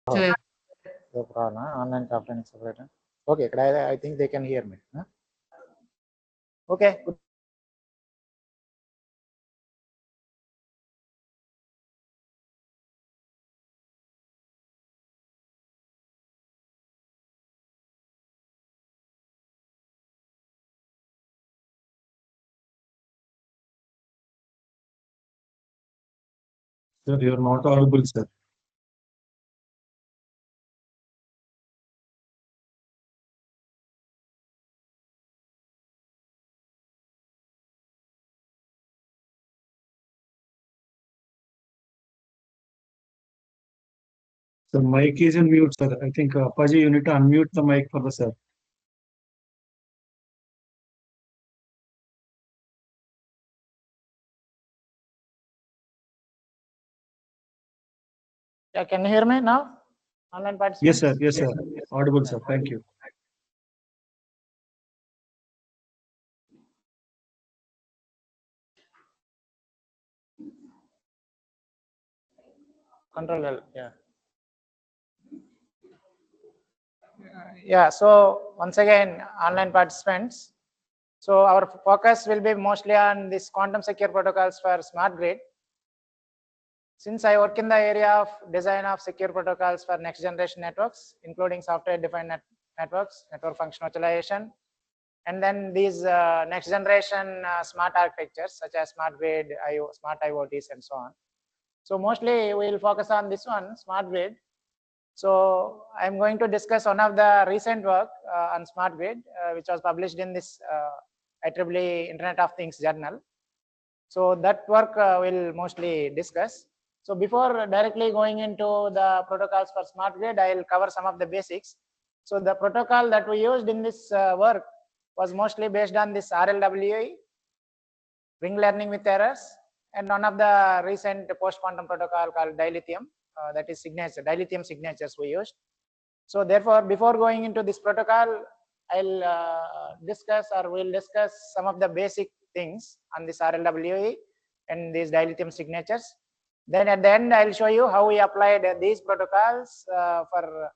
Online to offline separated. Okay, I think they can hear me. Huh? Okay. Good. Sir, you are not audible, sir. The mic is on mute, sir. I think Apaji, you need to unmute the mic for the sir. Yeah, can you hear me now? Online participants? Yes, sir. Yes, sir. Audible, sir. Thank you. Control L. Yeah. Yeah. So once again, online participants. So our focus will be mostly on this quantum secure protocols for smart grid. Since I work in the area of design of secure protocols for next generation networks, including software defined networks, network function virtualization, and then these next generation smart architectures such as smart grid, smart IoTs, and so on. So mostly we will focus on this one, smart grid. So I'm going to discuss one of the recent work on smart grid, which was published in this IEEE Internet of Things journal. So that work will mostly discuss. So before directly going into the protocols for smart grid, I'll cover some of the basics. So the protocol that we used in this work was mostly based on this RLWE, ring learning with errors, and one of the recent post-quantum protocol called dilithium, that is signature, dilithium signatures we used. So therefore, before going into this protocol, I'll discuss or we'll discuss some of the basic things on this RLWE and these dilithium signatures. Then at the end, I'll show you how we applied these protocols for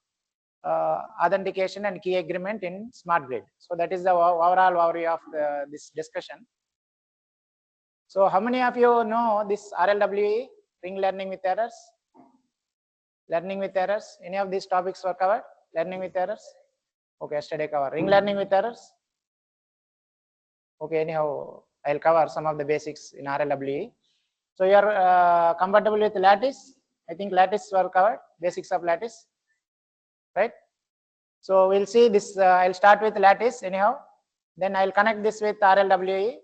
authentication and key agreement in smart grid. So that is the overall overview of this discussion. So how many of you know this RLWE, ring learning with errors? Learning with errors. Any of these topics were covered? Learning with errors. Okay, yesterday cover. Ring learning with errors. Okay, anyhow, I'll cover some of the basics in RLWE. So you are compatible with lattice. I think lattice were covered. Basics of lattice, right? So we'll see this. I'll start with lattice anyhow. Then I'll connect this with RLWE.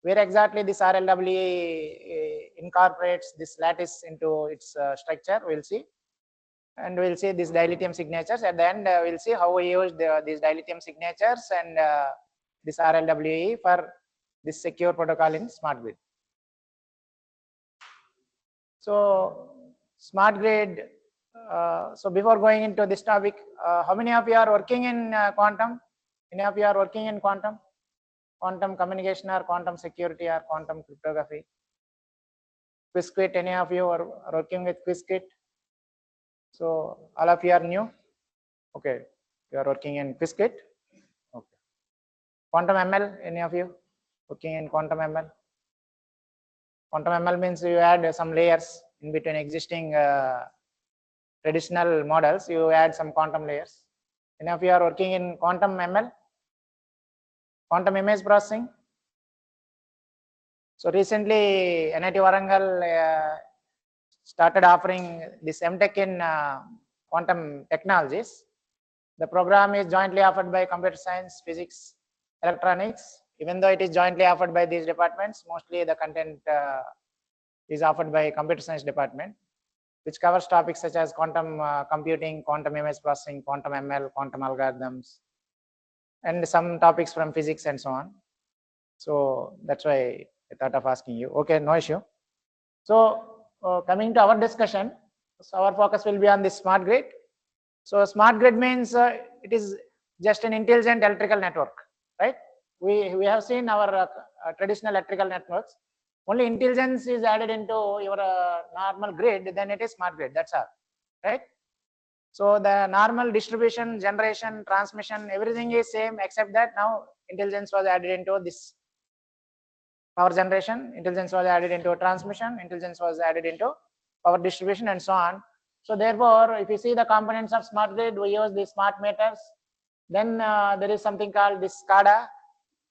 Where exactly this RLWE incorporates this lattice into its structure, we'll see. And we'll see these dilithium signatures. At the end, we'll see how we use these dilithium signatures and this RLWE for this secure protocol in smart grid. So smart grid. So before going into this topic, how many of you are working in quantum? Any of you are working in quantum? Quantum communication or quantum security or quantum cryptography? Qiskit, any of you are working with Qiskit? So all of you are new? Okay, you are working in Qiskit? Okay. Quantum ML, any of you working in quantum ML? Quantum ML means you add some layers in between existing traditional models, you add some quantum layers. Any of you are working in quantum ML? Quantum image processing? So recently, NIT Warangal started offering this MTech in quantum technologies. The program is jointly offered by computer science, physics, electronics. Even though it is jointly offered by these departments, mostly the content is offered by computer science department, which covers topics such as quantum computing, quantum image processing, quantum ML, quantum algorithms, and some topics from physics and so on. So that's why I thought of asking you. Okay, no issue. So coming to our discussion, so our focus will be on this smart grid. So smart grid means it is just an intelligent electrical network, right? We have seen our traditional electrical networks. Only intelligence is added into your normal grid, then it is smart grid. That's all, right? So the normal distribution, generation, transmission, everything is same, except that now intelligence was added into this power generation, intelligence was added into transmission, intelligence was added into power distribution, and so on. So therefore, if you see the components of smart grid, we use the smart meters. Then there is something called this SCADA.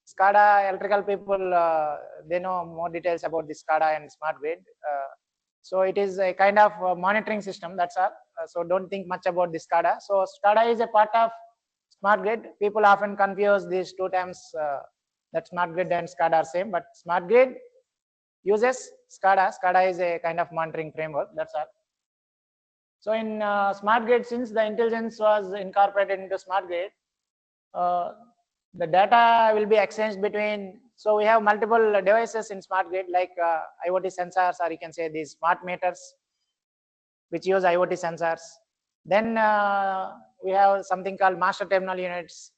SCADA electrical people, they know more details about this SCADA and smart grid. So it is a kind of monitoring system, that's all. So don't think much about this SCADA. So SCADA is a part of smart grid. People often confuse these two terms, that smart grid and SCADA are same, but smart grid uses SCADA. SCADA is a kind of monitoring framework, that's all. So in smart grid, since the intelligence was incorporated into smart grid, the data will be exchanged between, so we have multiple devices in smart grid, like IoT sensors, or you can say these smart meters, which use IoT sensors. Then we have something called master terminal units,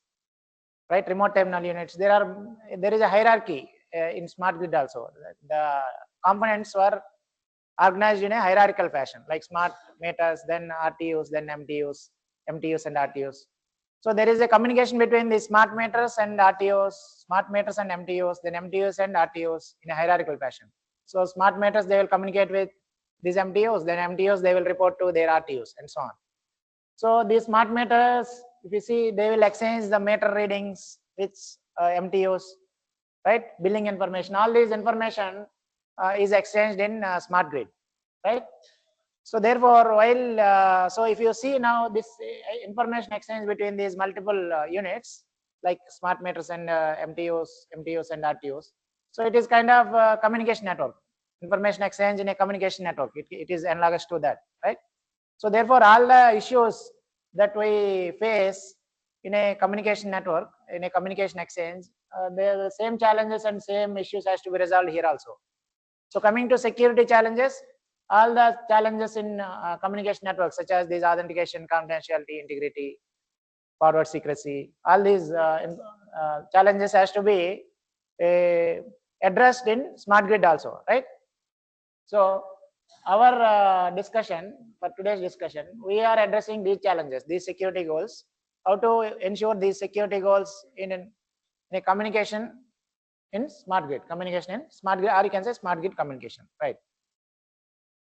right? Remote terminal units. There is a hierarchy in smart grid also. The components were organized in a hierarchical fashion, like smart meters, then RTUs, then MTUs and RTUs. So there is a communication between the smart meters and RTUs, smart meters and MTUs, then MTUs and RTUs in a hierarchical fashion. So smart meters, they will communicate with these MTUs, then MTUs, they will report to their RTUs, and so on. So these smart meters, if you see, they will exchange the meter readings with MTUs, right? Billing information, all these information is exchanged in smart grid, right? So therefore, while so if you see now this information exchange between these multiple units, like smart meters and MTUs and RTUs, so it is kind of communication network, information exchange in a communication network. It is analogous to that, right? So therefore, all the issues that we face in a communication network, in a communication exchange, the same challenges and same issues has to be resolved here also. So coming to security challenges, all the challenges in communication networks, such as these authentication, confidentiality, integrity, forward secrecy, all these challenges has to be addressed in smart grid also, right? So our discussion, for today's discussion, we are addressing these challenges, these security goals, how to ensure these security goals in a communication in smart grid, communication in smart grid, or you can say smart grid communication, right?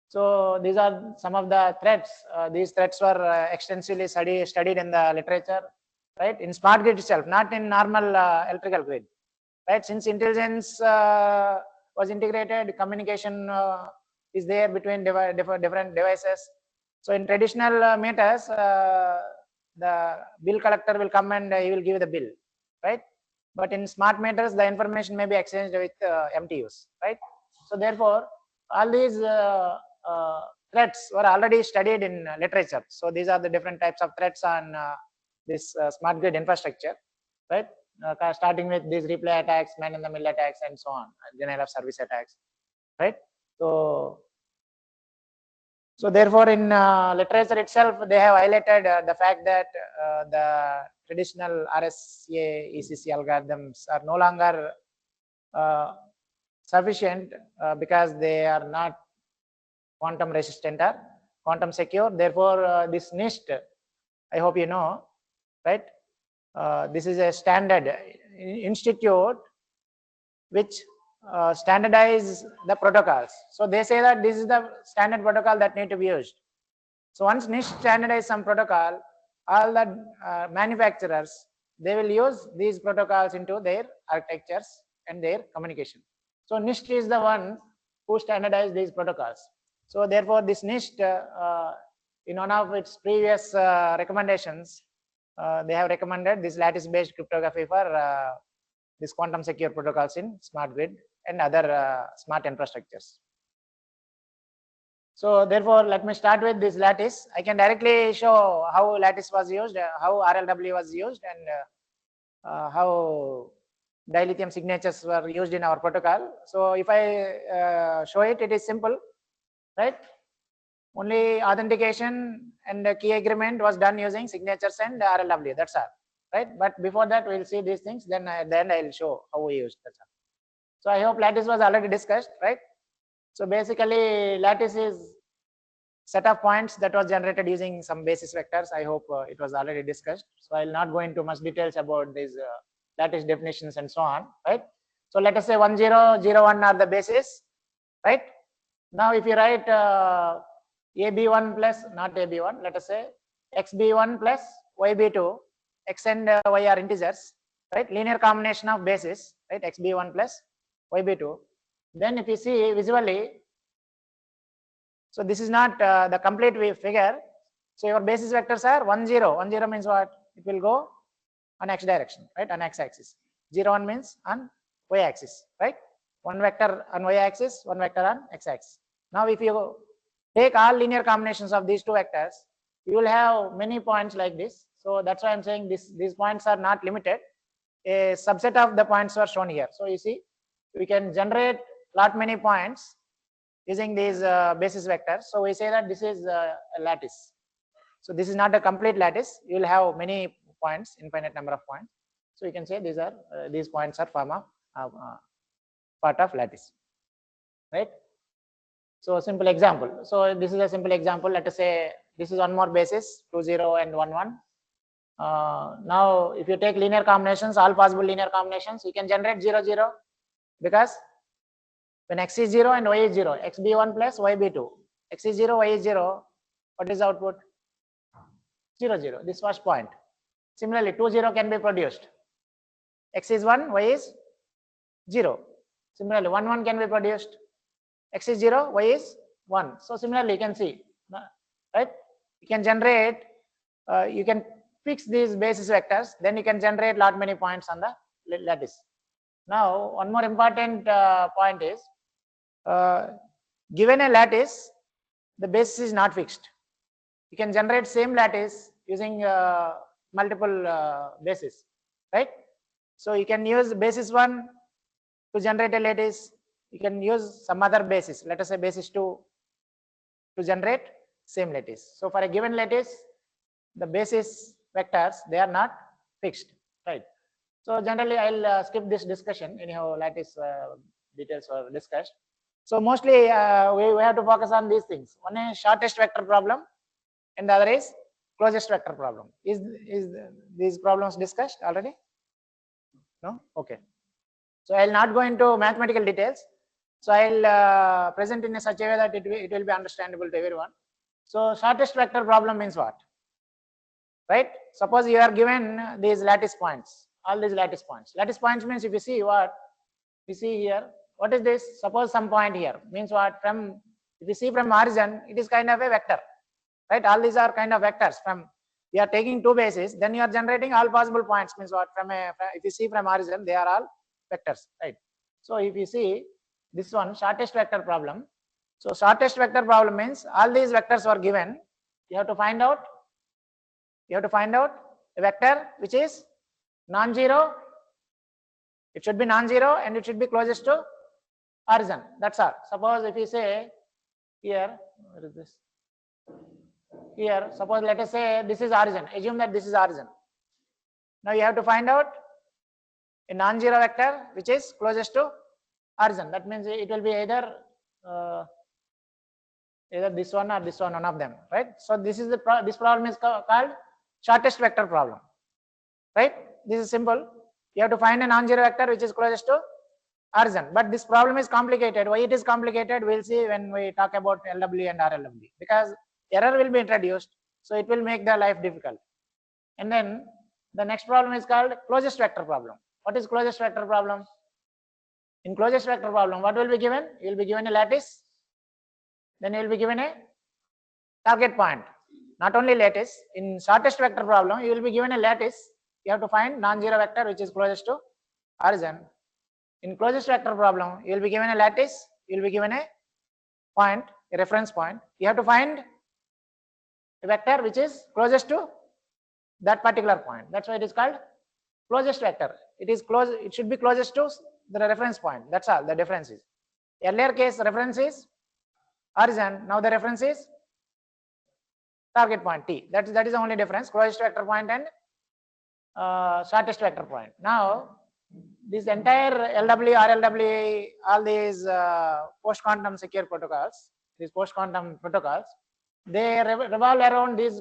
So these are some of the threats. These threats were extensively studied in the literature, right? In smart grid itself, not in normal electrical grid, right? Since intelligence was integrated, communication is there between different devices. So in traditional meters, the bill collector will come and he will give the bill, right? But in smart meters, the information may be exchanged with MTUs, right? So therefore, all these threats were already studied in literature. So these are the different types of threats on this smart grid infrastructure, right? Starting with these replay attacks, man-in-the-middle attacks, and so on, denial of service attacks, right? So therefore, in literature itself, they have highlighted the fact that the traditional RSA ECC algorithms are no longer sufficient because they are not quantum resistant or quantum secure. Therefore, this NIST, I hope you know, right? This is a standard institute which standardize the protocols. So they say that this is the standard protocol that need to be used. So once NIST standardize some protocol, all the manufacturers, they will use these protocols into their architectures and their communication. So NIST is the one who standardized these protocols. So therefore, this NIST, in one of its previous recommendations, they have recommended this lattice-based cryptography for these quantum secure protocols in smart grid and other smart infrastructures. So therefore, let me start with this lattice. I can directly show how lattice was used, how RLW was used, and how dilithium signatures were used in our protocol. So if I show it, it is simple, right? Only authentication and key agreement was done using signatures and RLW, that's all, right? But before that, we'll see these things, then I'll show how we used, that's all. So I hope lattice was already discussed, right? So basically, lattice is set of points that was generated using some basis vectors. I hope it was already discussed. So I will not go into much details about these lattice definitions and so on, right? So let us say 1, 0, 0, 1 are the bases, right? Now if you write AB1 plus, not AB1, let us say XB1 plus YB2, X and Y are integers, right? Linear combination of bases, right? XB1 plus YB2. Then if you see visually, so this is not the complete figure. So your basis vectors are 1, 0. 1, 0 means what? It will go on X direction, right? On X axis. 0, 1 means on Y axis, right? One vector on Y axis, one vector on X axis. Now if you take all linear combinations of these two vectors, you will have many points like this. So that's why I'm saying these points are not limited. A subset of the points are shown here. So you see, we can generate lot many points using these basis vectors. So we say that this is a lattice. So this is not a complete lattice. You will have many points, infinite number of points. So you can say these points are form of part of lattice, right? So a simple example. So this is a simple example. Let us say this is one more basis, 2, 0 and 1, 1. Now if you take linear combinations, all possible linear combinations, you can generate 0, 0, because when X is 0 and Y is 0, XB1 plus YB2, X is 0, Y is 0, what is the output? 0, 0, this first point. Similarly, 2, 0 can be produced. X is 1, Y is 0. Similarly, 1, 1 can be produced. X is 0, Y is 1. So similarly, you can see, right? You can generate, you can fix these basis vectors, then you can generate lot many points on the lattice. Now, one more important point is, given a lattice, the basis is not fixed. You can generate same lattice using multiple bases, right? So you can use basis 1 to generate a lattice. You can use some other basis, let us say basis 2, to generate same lattice. So for a given lattice, the basis vectors, they are not fixed, right? So generally I'll skip this discussion. Anyhow, lattice details were discussed. So mostly we have to focus on these things. One is shortest vector problem and the other is closest vector problem. Is these problems discussed already? No? Okay. So I'll not go into mathematical details. So I'll present in such a way that it will be understandable to everyone. So shortest vector problem means what? Right? Suppose you are given these lattice points, all these lattice points. Lattice points means if you see what we see here, what is this? Suppose some point here means what? From if you see from origin, it is kind of a vector, right? All these are kind of vectors. From you are taking two bases, then you are generating all possible points. Means what? If you see from origin, they are all vectors, right? So if you see this one, shortest vector problem. So shortest vector problem means all these vectors were given. You have to find out. You have to find out a vector which is non-zero. It should be non-zero and it should be closest to origin. That's all. Suppose if you say here, where is this? Here, suppose let us say this is origin. Assume that this is origin. Now you have to find out a non-zero vector which is closest to origin. That means it will be either this one or this one of them, right? So this is this problem is called shortest vector problem, right? This is simple. You have to find a non-zero vector which is closest to origin. But this problem is complicated. Why it is complicated, we'll see when we talk about LW and RLW, because error will be introduced, so it will make the life difficult. And then the next problem is called closest vector problem. What is closest vector problem? In closest vector problem, what will be given? You will be given a lattice, then you will be given a target point. Not only lattice, in shortest vector problem, you will be given a lattice. You have to find non-zero vector which is closest to origin. In closest vector problem, you will be given a lattice, you will be given a point, a reference point. You have to find a vector which is closest to that particular point. That's why it is called closest vector. It is close. It should be closest to the reference point. That's all. The difference is. Earlier case reference is origin. Now the reference is target point T. That is the only difference. Closest vector point and shortest vector point. Now this entire LW, RLW, all these post-quantum secure protocols, these post-quantum protocols, they revolve around these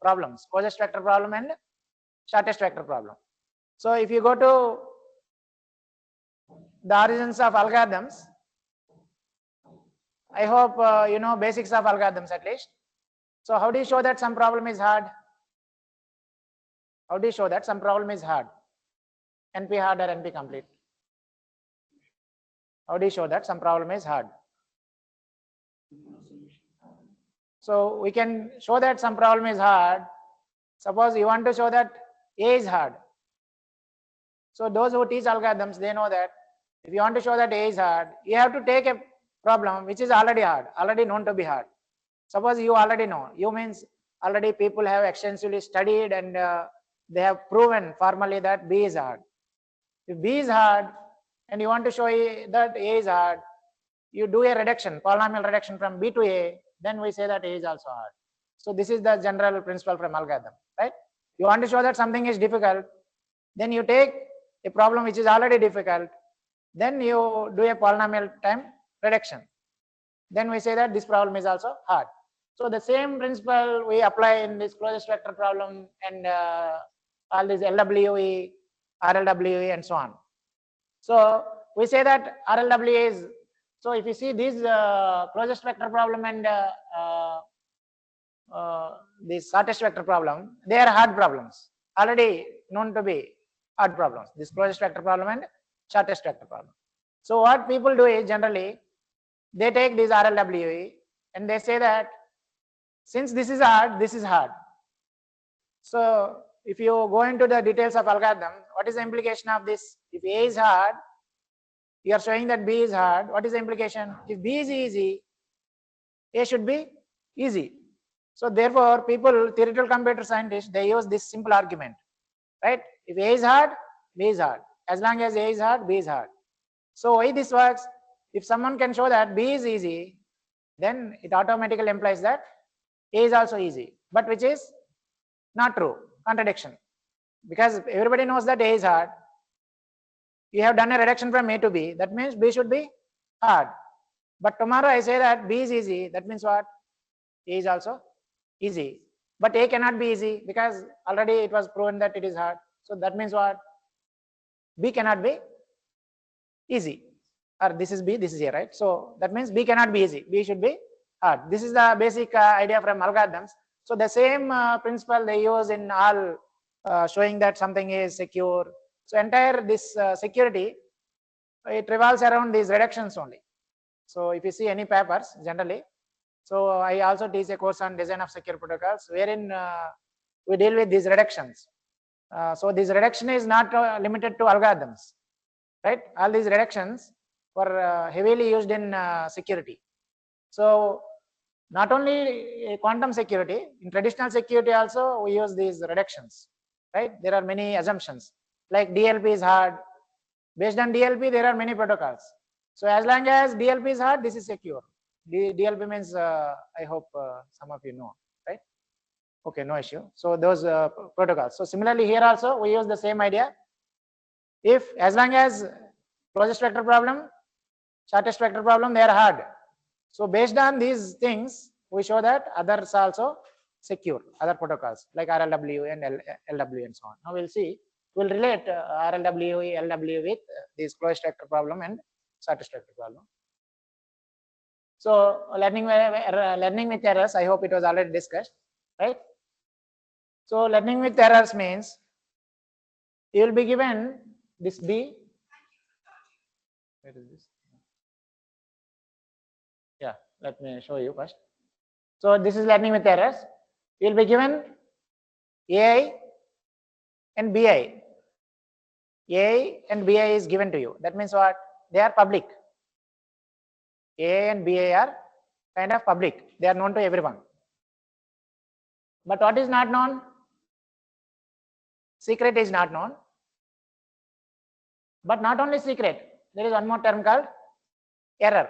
problems, closest vector problem and shortest vector problem. So if you go to the origins of algorithms, I hope you know basics of algorithms at least. So how do you show that some problem is hard? How do you show that some problem is hard? NP hard or NP complete? How do you show that some problem is hard? So we can show that some problem is hard. Suppose you want to show that A is hard. So those who teach algorithms, they know that if you want to show that A is hard, you have to take a problem which is already hard, already known to be hard. Suppose you already know, you means already people have extensively studied and they have proven formally that B is hard. If B is hard and you want to show that A is hard, you do a reduction, polynomial reduction from B to A, then we say that A is also hard. So this is the general principle from algorithm, right? You want to show that something is difficult, then you take a problem which is already difficult, then you do a polynomial time reduction. Then we say that this problem is also hard. So the same principle we apply in this closest vector problem and all these LWE, RLWE and so on. So we say that RLWE is, so if you see this closest vector problem and this shortest vector problem, they are hard problems, already known to be hard problems, this closest vector problem and shortest vector problem. So what people do is generally, they take this RLWE and they say that since this is hard, this is hard. So if you go into the details of algorithm, what is the implication of this? If A is hard, you are showing that B is hard. What is the implication? If B is easy, A should be easy. So therefore, people, theoretical computer scientists, they use this simple argument, right? If A is hard, B is hard. As long as A is hard, B is hard. So why this works? If someone can show that B is easy, then it automatically implies that A is also easy, but which is not true, contradiction. Because everybody knows that A is hard. You have done a reduction from A to B, that means B should be hard. But tomorrow I say that B is easy, that means what? A is also easy. But A cannot be easy because already it was proven that it is hard. So that means what? B cannot be easy. Or this is B, this is A, right? So that means B cannot be easy. B should be hard. This is the basic idea from algorithms. So the same principle they use in all showing that something is secure. So entire this security, it revolves around these reductions only. So if you see any papers generally, so I also teach a course on design of secure protocols wherein we deal with these reductions. So this reduction is not limited to algorithms, right? All these reductions were heavily used in security. So not only quantum security, in traditional security also we use these reductions, right? There are many assumptions like DLP is hard. Based on DLP, there are many protocols. So as long as DLP is hard, this is secure. DLP means, I hope some of you know, right? Okay, no issue. So those protocols. So similarly here also we use the same idea. If as long as closest vector problem, shortest vector problem, they are hard. So based on these things, we show that others also secure, other protocols like RLW and LW and so on. Now we'll see, we'll relate RLW, LW with this closest vector problem and shortest vector problem. So learning with errors, I hope it was already discussed, right? So learning with errors means you will be given this B. Where is this? Yeah, let me show you first. So this is learning with errors. You will be given AI and BI. AI and BI is given to you. That means what? They are public. AI and BI are kind of public. They are known to everyone. But what is not known? Secret is not known. But not only secret, there is one more term called error.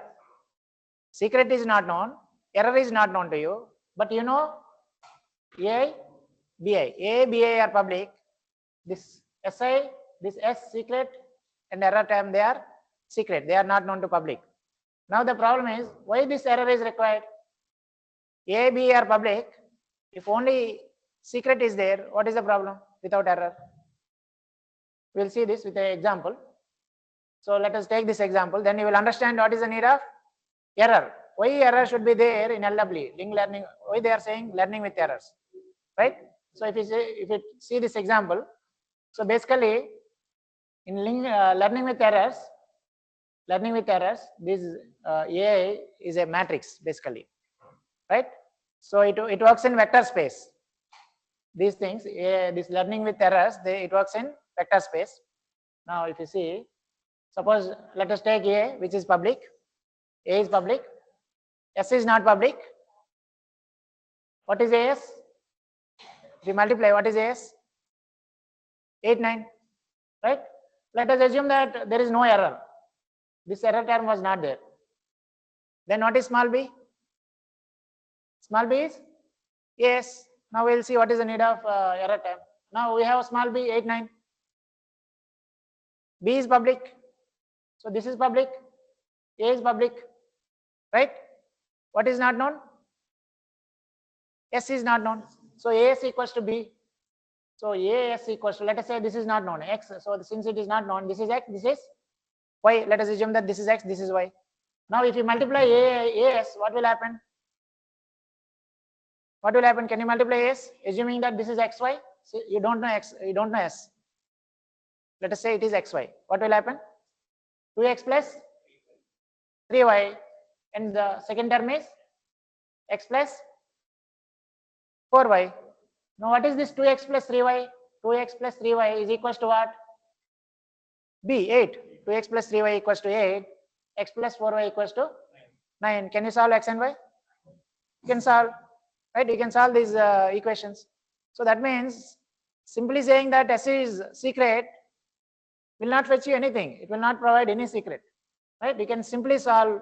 Secret is not known, error is not known to you, but you know AI, BI. AI, BI are public. This SI, this S secret and error term, they are secret. They are not known to public. Now the problem is, why this error is required? A, B are public. If only secret is there, what is the problem without error? We'll see this with an example. So let us take this example. Then you will understand what is the need of error. Why error should be there in LW, linked learning? Why they are saying learning with errors, right? So if you see this example, so basically in learning with errors, this AI is a matrix basically, right? So it works in vector space. These things, this learning with errors, it works in vector space. Now if you see, suppose let us take A, which is public. A is public, S is not public. What is AS? If you multiply, what is AS? 8, 9, right? Let us assume that there is no error. This error term was not there. Then what is small b? Small b is yes. Now we'll see what is the need of error term. Now we have small b 8, 9. B is public. So this is public. A is public. Right? What is not known? S is not known. So AS equals to B. So AS equals to, let us say this is not known, X. So since it is not known, this is X, this is Y. Let us assume that this is X, this is Y. Now if you multiply AS, what will happen? What will happen? Can you multiply AS? Assuming that this is XY, so you don't know X, you don't know S. Let us say it is XY. What will happen? 2X plus 3Y. And the second term is X plus 4Y. Now what is this 2X plus 3Y? 2X plus 3Y is equals to what? B, 8. 2X plus 3Y equals to 8. X plus 4Y equals to 9. Can you solve X and Y? You can solve, right? You can solve these equations. So that means simply saying that S is secret will not fetch you anything. It will not provide any secret, right? You can simply solve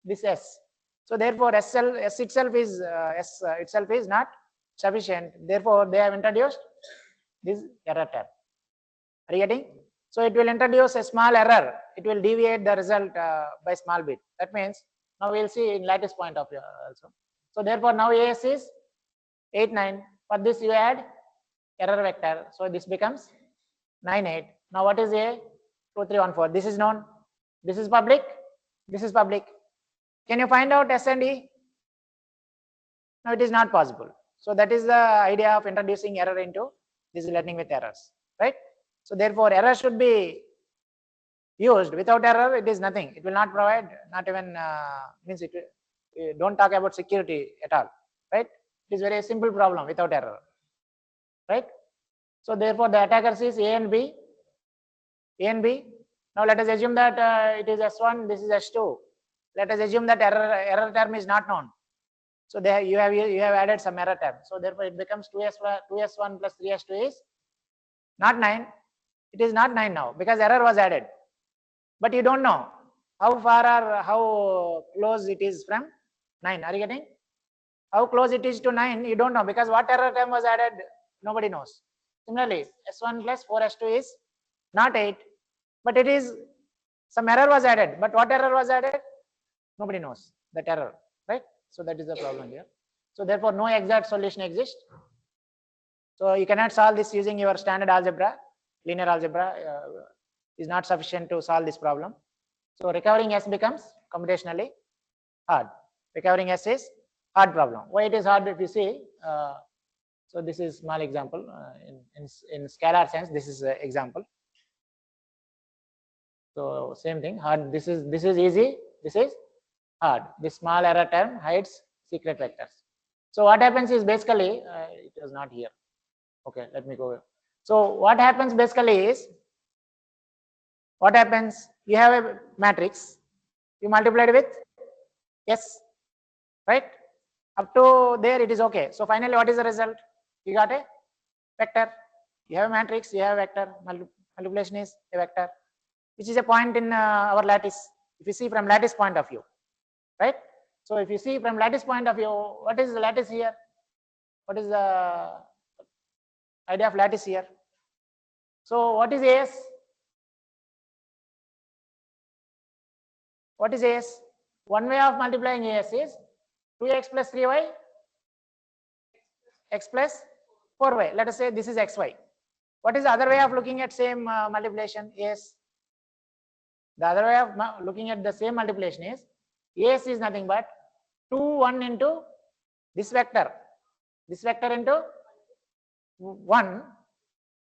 this S. So therefore S itself is not sufficient. Therefore they have introduced this error term. Are you getting? So it will introduce a small error. It will deviate the result by small bit. That means now we will see in lattice point of view also. So therefore now AS is 8, 9. For this you add error vector. So this becomes 9, 8. Now what is A? 2, 3, 1, 4. This is known. This is public. This is public. Can you find out S and E? No, it is not possible. So that is the idea of introducing error into this learning with errors, right? So therefore error should be used. Without error it is nothing. It will not provide, not even means it don't talk about security at all, right? It is very simple problem without error, right? So therefore the attacker sees A and B. Now let us assume that it is S1, this is S2. Let us assume that error term is not known. So there you have added some error term. So therefore it becomes 2S1 plus 3S2 is not 9. It is not 9 now because error was added. But you don't know how far or how close it is from 9. Are you getting? How close it is to 9, you don't know because what error term was added, nobody knows. Similarly, S1 plus 4S2 is not 8, but it is some error was added. But what error was added? Nobody knows that error, right? So that is the problem here. So therefore no exact solution exists. So you cannot solve this using your standard algebra. Linear algebra is not sufficient to solve this problem. So recovering S becomes computationally hard. Recovering S is hard problem. Why it is hard? If you see, so this is small example in scalar sense. This is an example. So same thing. Hard. This is easy. This is hard. This small error term hides secret vectors. So what happens is basically it was not here. Okay, let me go. So what happens basically is, what happens? You have a matrix. You multiplied with S, right? Up to there it is okay. So finally what is the result? You got a vector. You have a matrix, you have a vector. Multiplication is a vector, which is a point in our lattice. If you see from lattice point of view, right? So if you see from lattice point of view, what is the lattice here? What is the idea of lattice here? So what is AS? What is AS? One way of multiplying AS is 2x plus 3y x plus 4y. Let us say this is xy. What is the other way of looking at same multiplication? Yes. The other way of looking at the same multiplication is as is nothing but 2 1 into this vector into 1,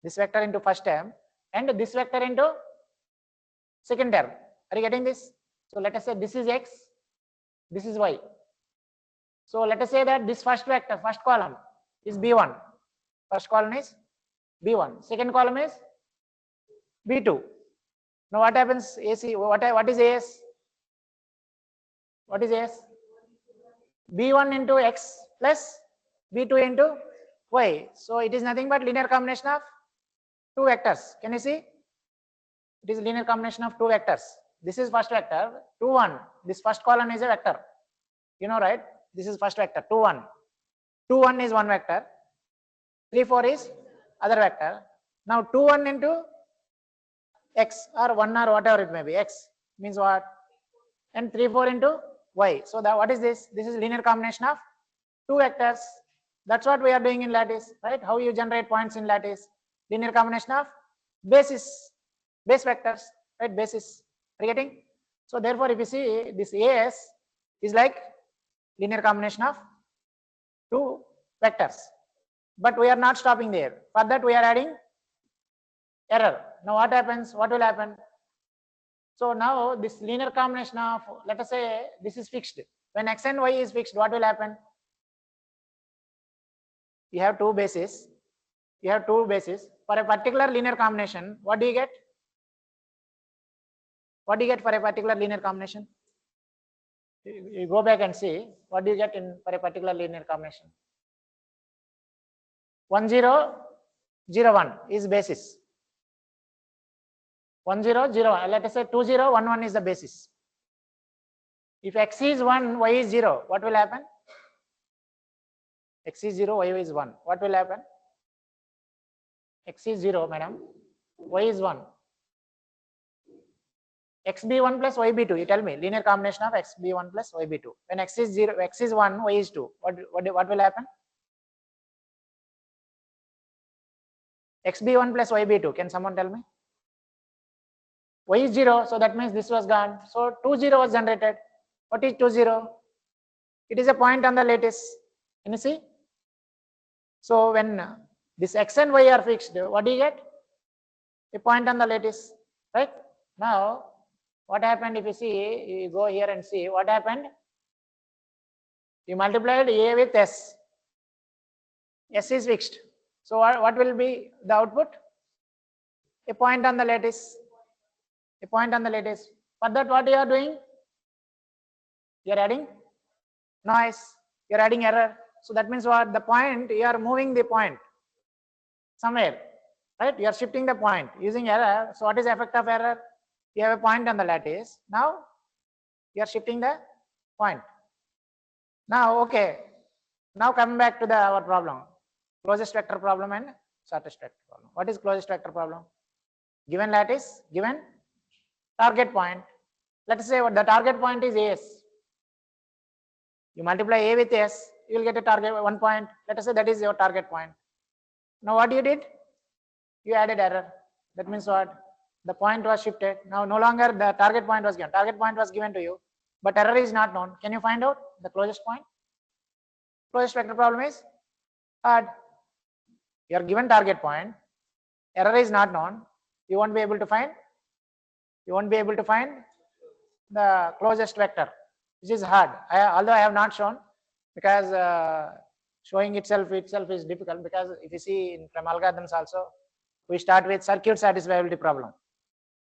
this vector into first term, and this vector into second term. Are you getting this? So let us say this is x, this is y. So let us say that this first vector, first column is b1. First column is b1. Second column is b2. Now what happens? AC. What is as? What is as? b1 into x plus b2 into y. So it is nothing but linear combination of two vectors. Can you see? It is linear combination of two vectors. This is first vector 2 1. This first column is a vector. You know, right? This is first vector 2 1. 2 1 is one vector. 3 4 is other vector. Now 2 1 into x or 1 or whatever it may be. X means what? And 3 4 into y. So that what is this? This is linear combination of two vectors. That's what we are doing in lattice, right? How you generate points in lattice? Linear combination of base vectors, right? Basis. Are you getting? So therefore, if you see this as is like linear combination of two vectors. But we are not stopping there. For that, we are adding error. Now what happens? What will happen? So now this linear combination of, let us say this is fixed. When x and y is fixed, what will happen? You have two bases. You have two bases. For a particular linear combination, what do you get? What do you get for a particular linear combination? You go back and see what do you get for a particular linear combination. 1 0 0 1 is basis. 1 0 0 1. Let us say 2 0 1 1 is the basis. If x is 1, y is 0, what will happen? X is 0, y is 1. What will happen? X is 0, madam. Y is 1. xb1 plus yb2. You tell me linear combination of xb1 plus yb2. When x is 0, x is 1, y is 2. What will happen? xb1 plus yb2. Can someone tell me? Y is 0, so that means this was gone. So 2 0 was generated. What is 2 0? It is a point on the lattice. Can you see? So when this x and y are fixed, what do you get? A point on the lattice, right? Now, what happened if you see, you go here and see what happened? You multiplied a with s. S is fixed. So what will be the output? A point on the lattice. A point on the lattice. For that, what you are doing? You are adding noise. You are adding error. So that means what? The point, you are moving the point somewhere, right? You are shifting the point using error. So what is the effect of error? You have a point on the lattice. Now you are shifting the point. Now, okay. Now coming back to our problem, closest vector problem and shortest vector problem. What is closest vector problem? Given lattice, given target point. Let us say what the target point is as. You multiply a with s, you will get a target 1 point. Let us say that is your target point. Now what you did? You added error. That means what? The point was shifted. Now no longer the target point was given. Target point was given to you, but error is not known. Can you find out the closest point? Closest vector problem is hard. You are given target point. Error is not known. You won't be able to find. You won't be able to find the closest vector, which is hard. Although I have not shown, because showing itself is difficult, because if you see from algorithms also, we start with circuit satisfiability problem,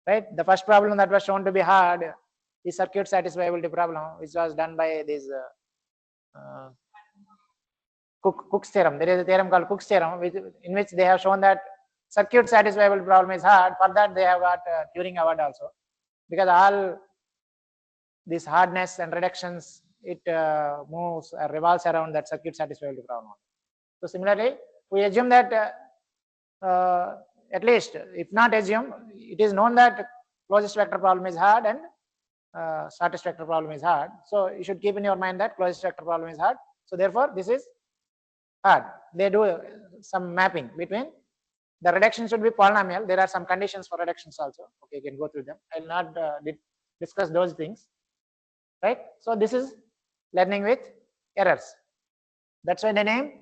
right? The first problem that was shown to be hard is circuit satisfiability problem, which was done by this Cook's theorem. There is a theorem called Cook's theorem, in which they have shown that circuit satisfiability problem is hard. For that, they have got Turing award also, because all this hardness and reductions, it moves or revolves around that circuit satisfiability problem. So similarly, we assume that at least, if not assume, it is known that closest vector problem is hard and shortest vector problem is hard. So you should keep in your mind that closest vector problem is hard. So therefore, this is hard. they do some mapping between the reduction should be polynomial. There are some conditions for reductions also. Okay, you can go through them. I will not discuss those things, right? So this is learning with errors. That's why the name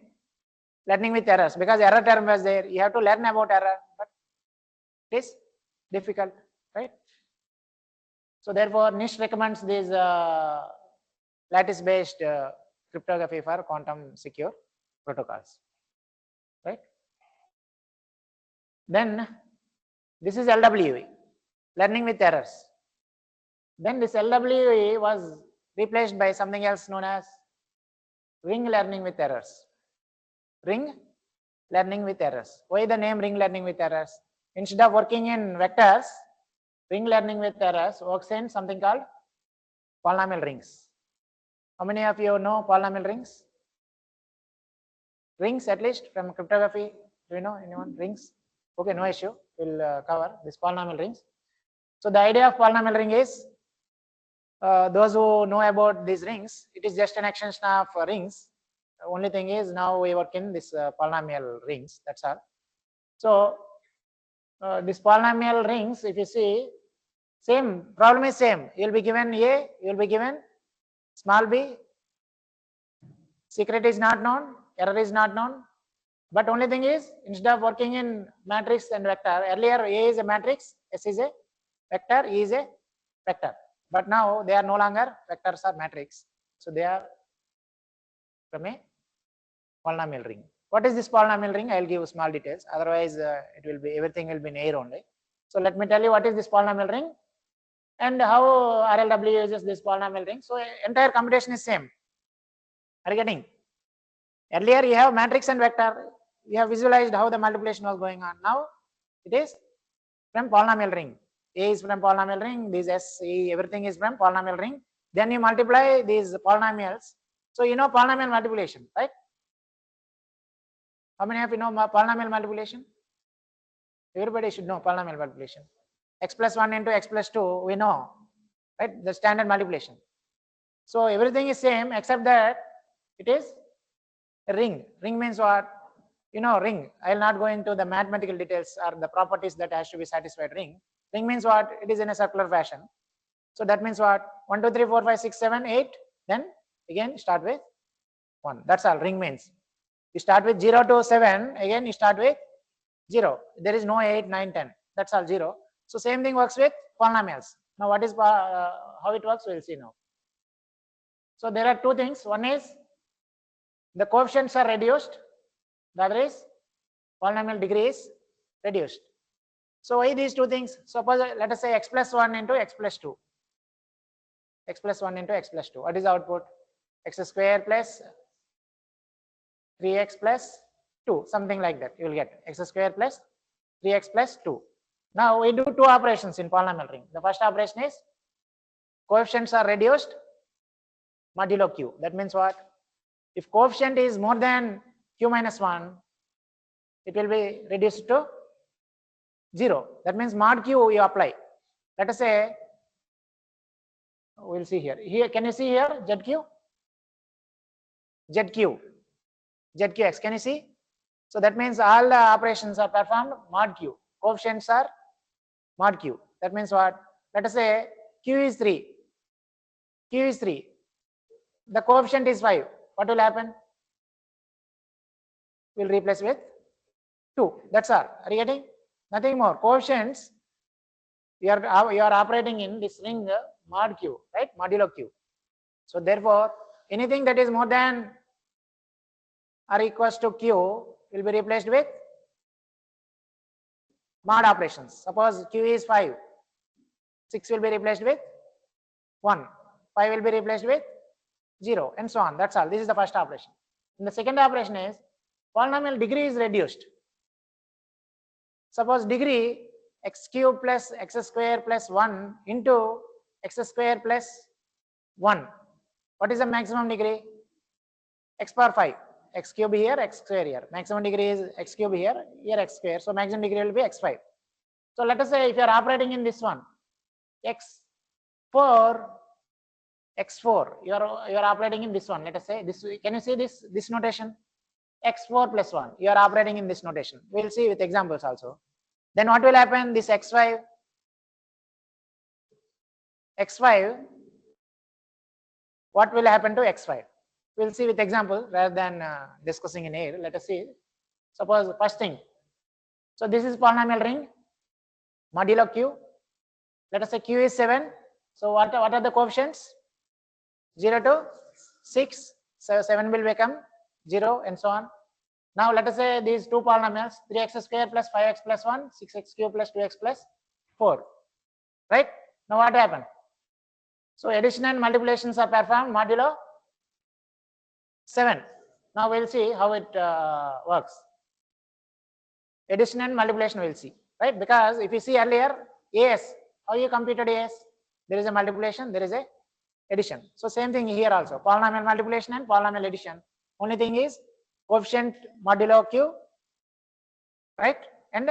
learning with errors, because error term was there. You have to learn about error, but it is difficult, right? So therefore, NIST recommends these lattice-based cryptography for quantum secure protocols, right? Then this is LWE, learning with errors. Then this LWE was replaced by something else known as ring learning with errors. Ring learning with errors. Why the name ring learning with errors? Instead of working in vectors, ring learning with errors works in something called polynomial rings. How many of you know polynomial rings? Rings, at least from cryptography. Do you know anyone? Rings? Okay, no issue. We'll cover this polynomial rings. So the idea of polynomial ring is, those who know about these rings, it is just an extension of rings. The only thing is now we work in this polynomial rings. That's all. So this polynomial rings, if you see, same problem is same. You will be given A, you will be given small b. Secret is not known, error is not known. But only thing is, instead of working in matrix and vector, earlier A is a matrix, S is a vector, E is a vector. But now they are no longer vectors or matrix. So they are from a polynomial ring. What is this polynomial ring? I will give small details. Otherwise, it will be everything will be in air only. So let me tell you what is this polynomial ring and how RLW uses this polynomial ring. So entire computation is same. Are you getting? Earlier you have matrix and vector. You have visualized how the multiplication was going on. Now it is from polynomial ring. A is from polynomial ring. This S, E, everything is from polynomial ring. Then you multiply these polynomials. So you know polynomial multiplication, right? How many of you know polynomial multiplication? Everybody should know polynomial multiplication. X plus 1 into x plus 2, we know, right? The standard multiplication. So everything is same except that it is a ring. Ring means what? You know, ring. I will not go into the mathematical details or the properties that has to be satisfied. Ring. Ring means what? It is in a circular fashion. So that means what? 1, 2, 3, 4, 5, 6, 7, 8. Then again start with 1. That's all ring means. You start with 0 to 7. Again you start with 0. There is no 8, 9, 10. That's all 0. So same thing works with polynomials. Now what is how it works? We'll see now. So there are two things. One is the coefficients are reduced. The other is polynomial degree is reduced. So why these two things? Suppose let us say x plus 1 into x plus 2. X plus 1 into x plus 2. What is the output? X square plus 3x plus 2. Something like that. You will get x square plus 3x plus 2. Now we do two operations in polynomial ring. The first operation is coefficients are reduced modulo q. That means what? If coefficient is more than q minus 1, it will be reduced to 0. That means mod q you apply. Let us say, we'll see here. Here, can you see here ZQ? ZQ. ZQX. Can you see? So that means all the operations are performed mod q. Coefficients are mod q. That means what? Let us say q is 3. Q is 3. The coefficient is 5. What will happen? We'll replace with 2. That's all. Are you getting? Nothing more. Coefficients, you are operating in this ring mod q, right? Modulo q. So therefore, anything that is more than or equals to q will be replaced with mod operations. Suppose q is 5. 6 will be replaced with 1. 5 will be replaced with 0 and so on. That's all. This is the first operation. And the second operation is polynomial degree is reduced. Suppose degree x cube plus x square plus 1 into x square plus 1. What is the maximum degree? X power 5. X cube here, x square here. Maximum degree is x cube here, x square. So maximum degree will be x5. So let us say if you are operating in this one, x4, you are operating in this one. Let us say this. Can you see this notation? x4 plus 1. You are operating in this notation. We'll see with examples also. Then what will happen? This x5, what will happen to x5? We'll see with example rather than discussing in here. Let us see. Suppose first thing. So this is polynomial ring, modulo q. Let us say q is 7. So what are the coefficients? 0 to 6. So 7 will become 0 and so on. Now let us say these two polynomials, 3x square plus 5x plus 1, 6x cube plus 2x plus 4. Right? Now what happened? So addition and multiplications are performed modulo 7. Now we'll see how it works. Addition and multiplication we'll see, right? Because if you see earlier, AS, how you computed AS? There is a multiplication, there is a addition. So same thing here also, polynomial multiplication and polynomial addition. Only thing is coefficient modulo q, right? And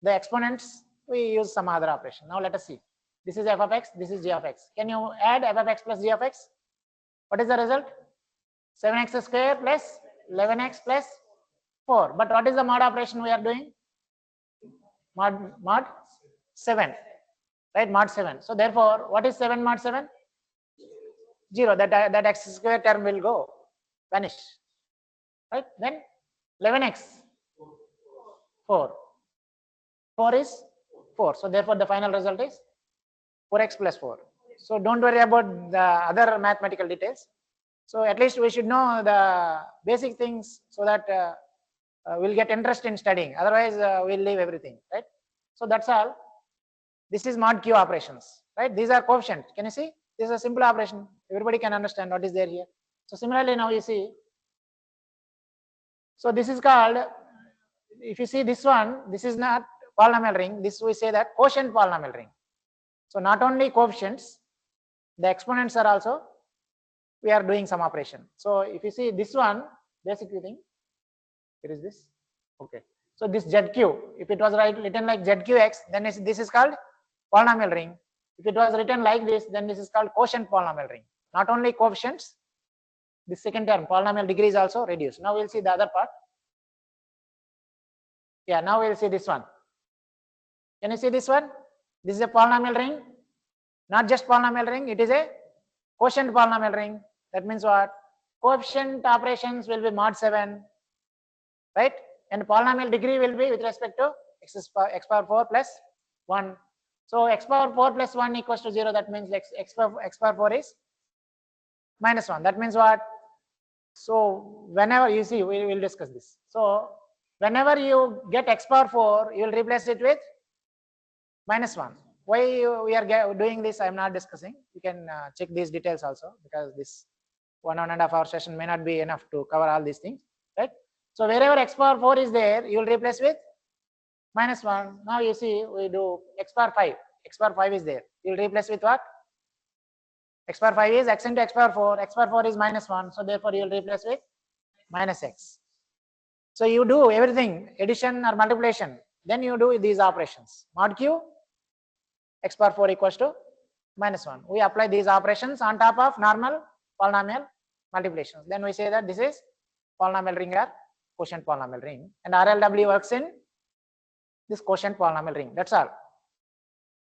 the exponents, we use some other operation. Now let us see. This is f of x, this is g of x. Can you add f of x plus g of x? What is the result? 7x square plus 11x plus 4. But what is the mod operation we are doing? Mod 7, right? Mod 7. So therefore, what is 7 mod 7? 0. That x square term will go, vanish, right? Then 11x, 4. 4 is 4. So therefore, the final result is 4x plus 4. So don't worry about the other mathematical details. So at least we should know the basic things so that we'll get interest in studying. Otherwise, we'll leave everything, right? So that's all. This is mod q operations, right? These are coefficients. Can you see? This is a simple operation. Everybody can understand what is there here. So similarly, now you see. So this is called, if you see this one, this is not polynomial ring. This we say that quotient polynomial ring. So not only coefficients, the exponents are also, we are doing some operation. So if you see this one, basically thing, here is this. Okay. So this ZQ, if it was written like ZQX, then this is called polynomial ring. If it was written like this, then this is called quotient polynomial ring. Not only coefficients, the second term, polynomial degree is also reduced. Now we'll see the other part. Yeah, now we'll see this one. Can you see this one? This is a polynomial ring, not just polynomial ring, it is a quotient polynomial ring. That means what? Coefficient operations will be mod 7, right? And polynomial degree will be with respect to x power 4 plus 1. So x power 4 plus 1 equals to 0. That means x power 4 is minus 1. That means what? So whenever you see, we will discuss this. So whenever you get x power 4, you will replace it with minus 1. Why we are doing this, I am not discussing. You can check these details also, because this 1.5 hour session may not be enough to cover all these things, right? So wherever x power 4 is there, you will replace with minus 1. Now you see, we do x power 5. X power 5 is there. You will replace with what? X power 5 is x into x power 4. X power 4 is minus 1. So therefore, you will replace with minus x. So you do everything, addition or multiplication. Then you do these operations. Mod q, x power 4 equals to minus 1. We apply these operations on top of normal polynomial multiplications. Then we say that this is polynomial ring or quotient polynomial ring. And RLW works in this quotient polynomial ring. That's all.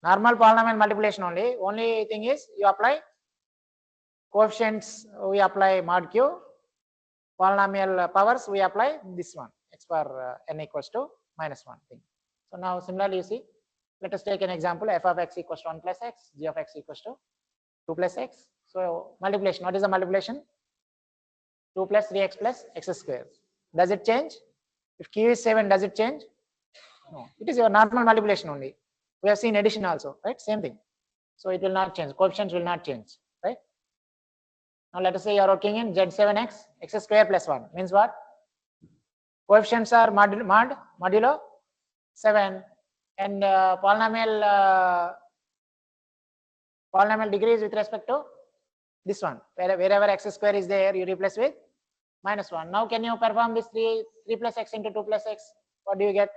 Normal polynomial multiplication only. Only thing is you apply coefficients, we apply mod q. Polynomial powers, we apply this one, x power n equals to minus 1 thing. So now similarly, you see, let us take an example, f of x equals to 1 plus x, g of x equals to 2 plus x. So multiplication, what is the multiplication? 2 plus 3x plus x square. Does it change? If q is 7, does it change? No, it is your normal multiplication only. We have seen addition also, right? Same thing. So it will not change, coefficients will not change, right? Now let us say you are working in z7x, x square plus 1, means what? Coefficients are modulo 7, and polynomial degrees with respect to this one. Wherever x square is there, you replace with minus 1. Now can you perform this 3 plus x into 2 plus x? What do you get?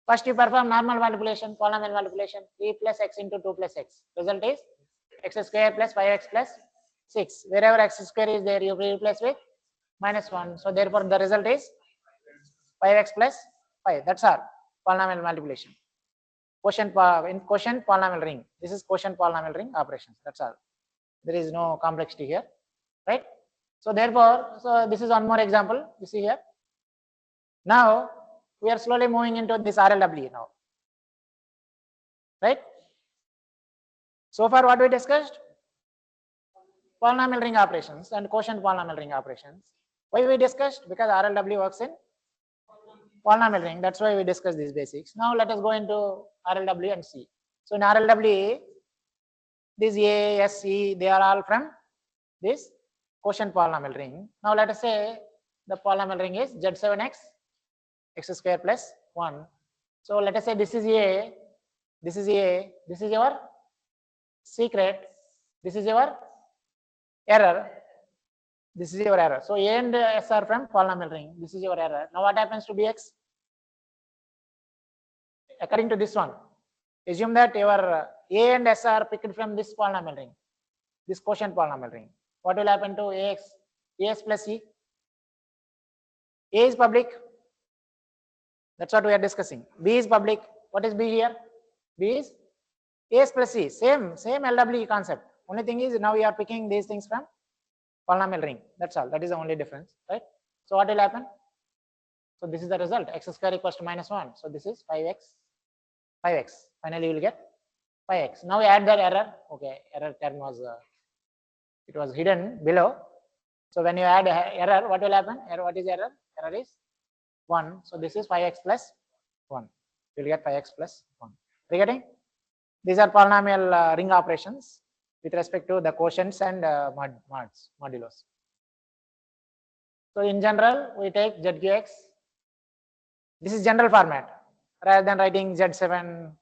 First you perform normal multiplication, polynomial multiplication, 3 plus x into 2 plus x. Result is x square plus 5x plus 6. Wherever x square is there, you replace with minus 1. So therefore the result is 5x plus 5. That's all. Polynomial multiplication. In quotient polynomial ring. This is quotient polynomial ring operations. That's all. There is no complexity here, right? So therefore, this is one more example. You see here. Now we are slowly moving into this RLW now, right? So far, what we discussed? Polynomial ring operations and quotient polynomial ring operations. Why we discussed? Because RLW works in polynomial ring. That's why we discussed these basics. Now let us go into RLW and see. So in RLW, these A, S, E, they are all from this quotient polynomial ring. Now let us say the polynomial ring is Z7x x square plus 1. So let us say this is A, this is A, this is your secret, this is your error, this is your error. So A and S are from polynomial ring. This is your error. Now what happens to Bx? According to this one, assume that your A and S are picked from this polynomial ring, this quotient polynomial ring. What will happen to AX plus E? A is public. That's what we are discussing. B is public. What is B here? B is AS plus C. Same LWE concept. Only thing is now we are picking these things from polynomial ring. That's all. That is the only difference, right? So what will happen? So this is the result. X square equals to minus 1. So this is 5x. Finally you will get 5x. Now we add that error. Okay, error term was it was hidden below. So when you add error, what will happen? What is error? Error is 1. So this is 5x plus 1. You will get 5x plus 1. Are you getting? These are polynomial ring operations with respect to the quotients and modulos. So in general, we take ZQX. This is general format rather than writing Z7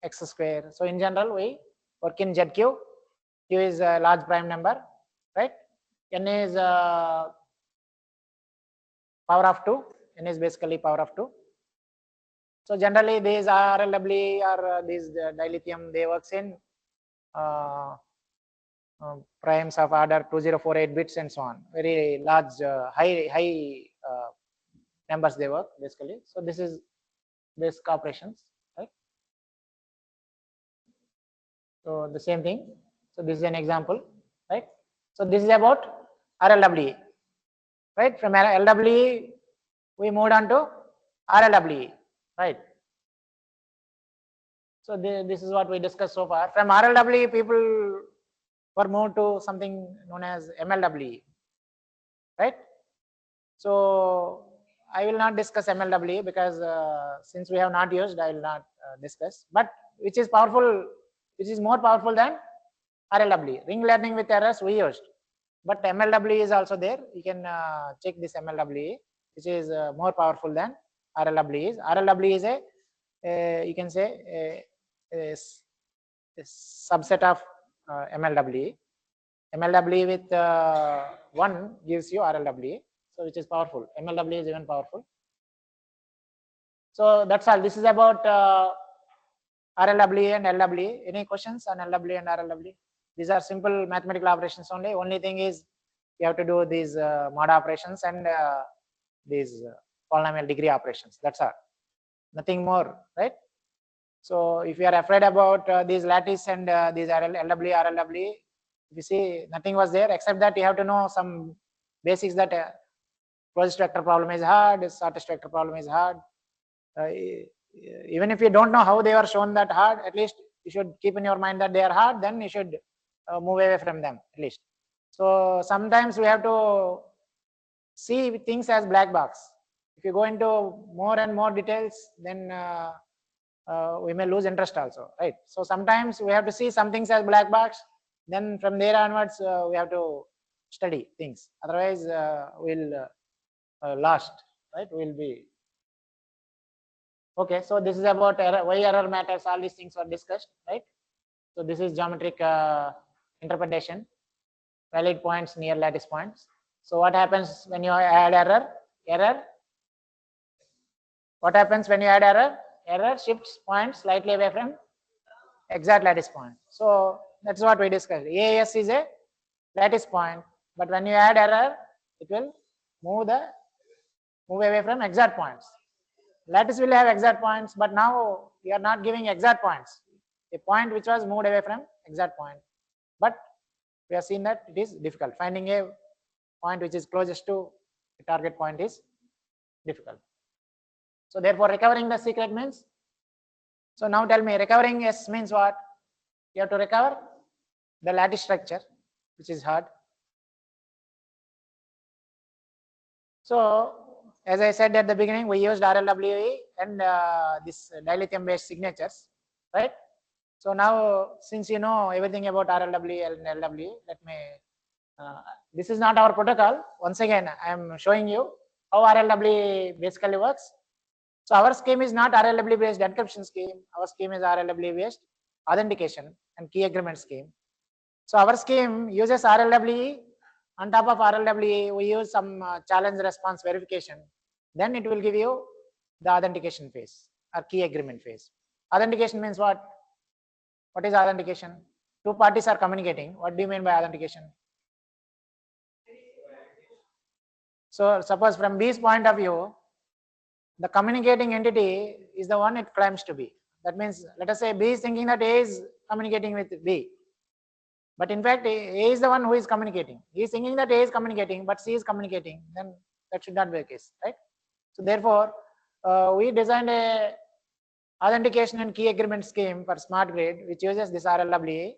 x square. So in general, we work in ZQ. Q is a large prime number, right? N is power of 2. N is basically power of 2. So generally, these RLW or these dilithium, they works in primes of order 2048 bits and so on. Very large, high numbers they work basically. So this is basic operations, right? So the same thing. So this is an example, right? So this is about RLW, right? From LW, we moved on to RLW, right? So this is what we discussed so far. From RLW, people were moved to something known as MLW, right? So I will not discuss MLW because since we have not used, I will not discuss. But which is powerful, which is more powerful than RLW. Ring learning with errors we used, but MLW is also there. You can check this MLW, which is more powerful than RLW is. RLW is you can say a subset of MLW. MLW with 1 gives you RLW, so which is powerful. MLW is even powerful. So that's all. This is about RLW and LW. Any questions on LW and RLW? These are simple mathematical operations only. Only thing is you have to do these mod operations and these polynomial degree operations. That's all. Nothing more, right? So if you are afraid about these lattice and these LW, RLW, if you see nothing was there except that you have to know some basics that closest vector problem is hard, shortest vector problem is hard. Even if you don't know how they are shown that hard, at least you should keep in your mind that they are hard, then you should move away from them at least. So sometimes we have to see things as black box. If you go into more and more details, then we may lose interest also, right? So sometimes we have to see some things as black box, then from there onwards we have to study things, otherwise we'll lost, right? We'll be okay. So this is about error, why error matters. All these things were discussed, right? So this is geometric interpretation, valid points near lattice points. So what happens when you add error? What happens when you add error? Error shifts points slightly away from exact lattice point. So that's what we discussed. AS is a lattice point, but when you add error, it will move away from exact points. Lattice will have exact points, but now we are not giving exact points. A point which was moved away from exact point, but we have seen that it is difficult. Finding a point which is closest to the target point is difficult. So therefore, recovering the secret means. So now tell me, recovering S means what? You have to recover the lattice structure, which is hard. So as I said at the beginning, we used RLWE and this dilithium based signatures, right? So now, since you know everything about RLWE and LWE, let me, this is not our protocol. Once again, I am showing you how RLWE basically works. So our scheme is not RLWE based encryption scheme. Our scheme is RLWE based authentication and key agreement scheme. So our scheme uses RLWE. On top of RLWE, we use some challenge response verification. Then it will give you the authentication phase or key agreement phase. Authentication means what? What is authentication? Two parties are communicating. What do you mean by authentication? So suppose from B's point of view, the communicating entity is the one it claims to be. That means, let us say B is thinking that A is communicating with B. But in fact, A is the one who is communicating. He is thinking that A is communicating, but C is communicating. Then that should not be the case, right? So therefore, we designed a authentication and key agreement scheme for smart grid, which uses this RLWE.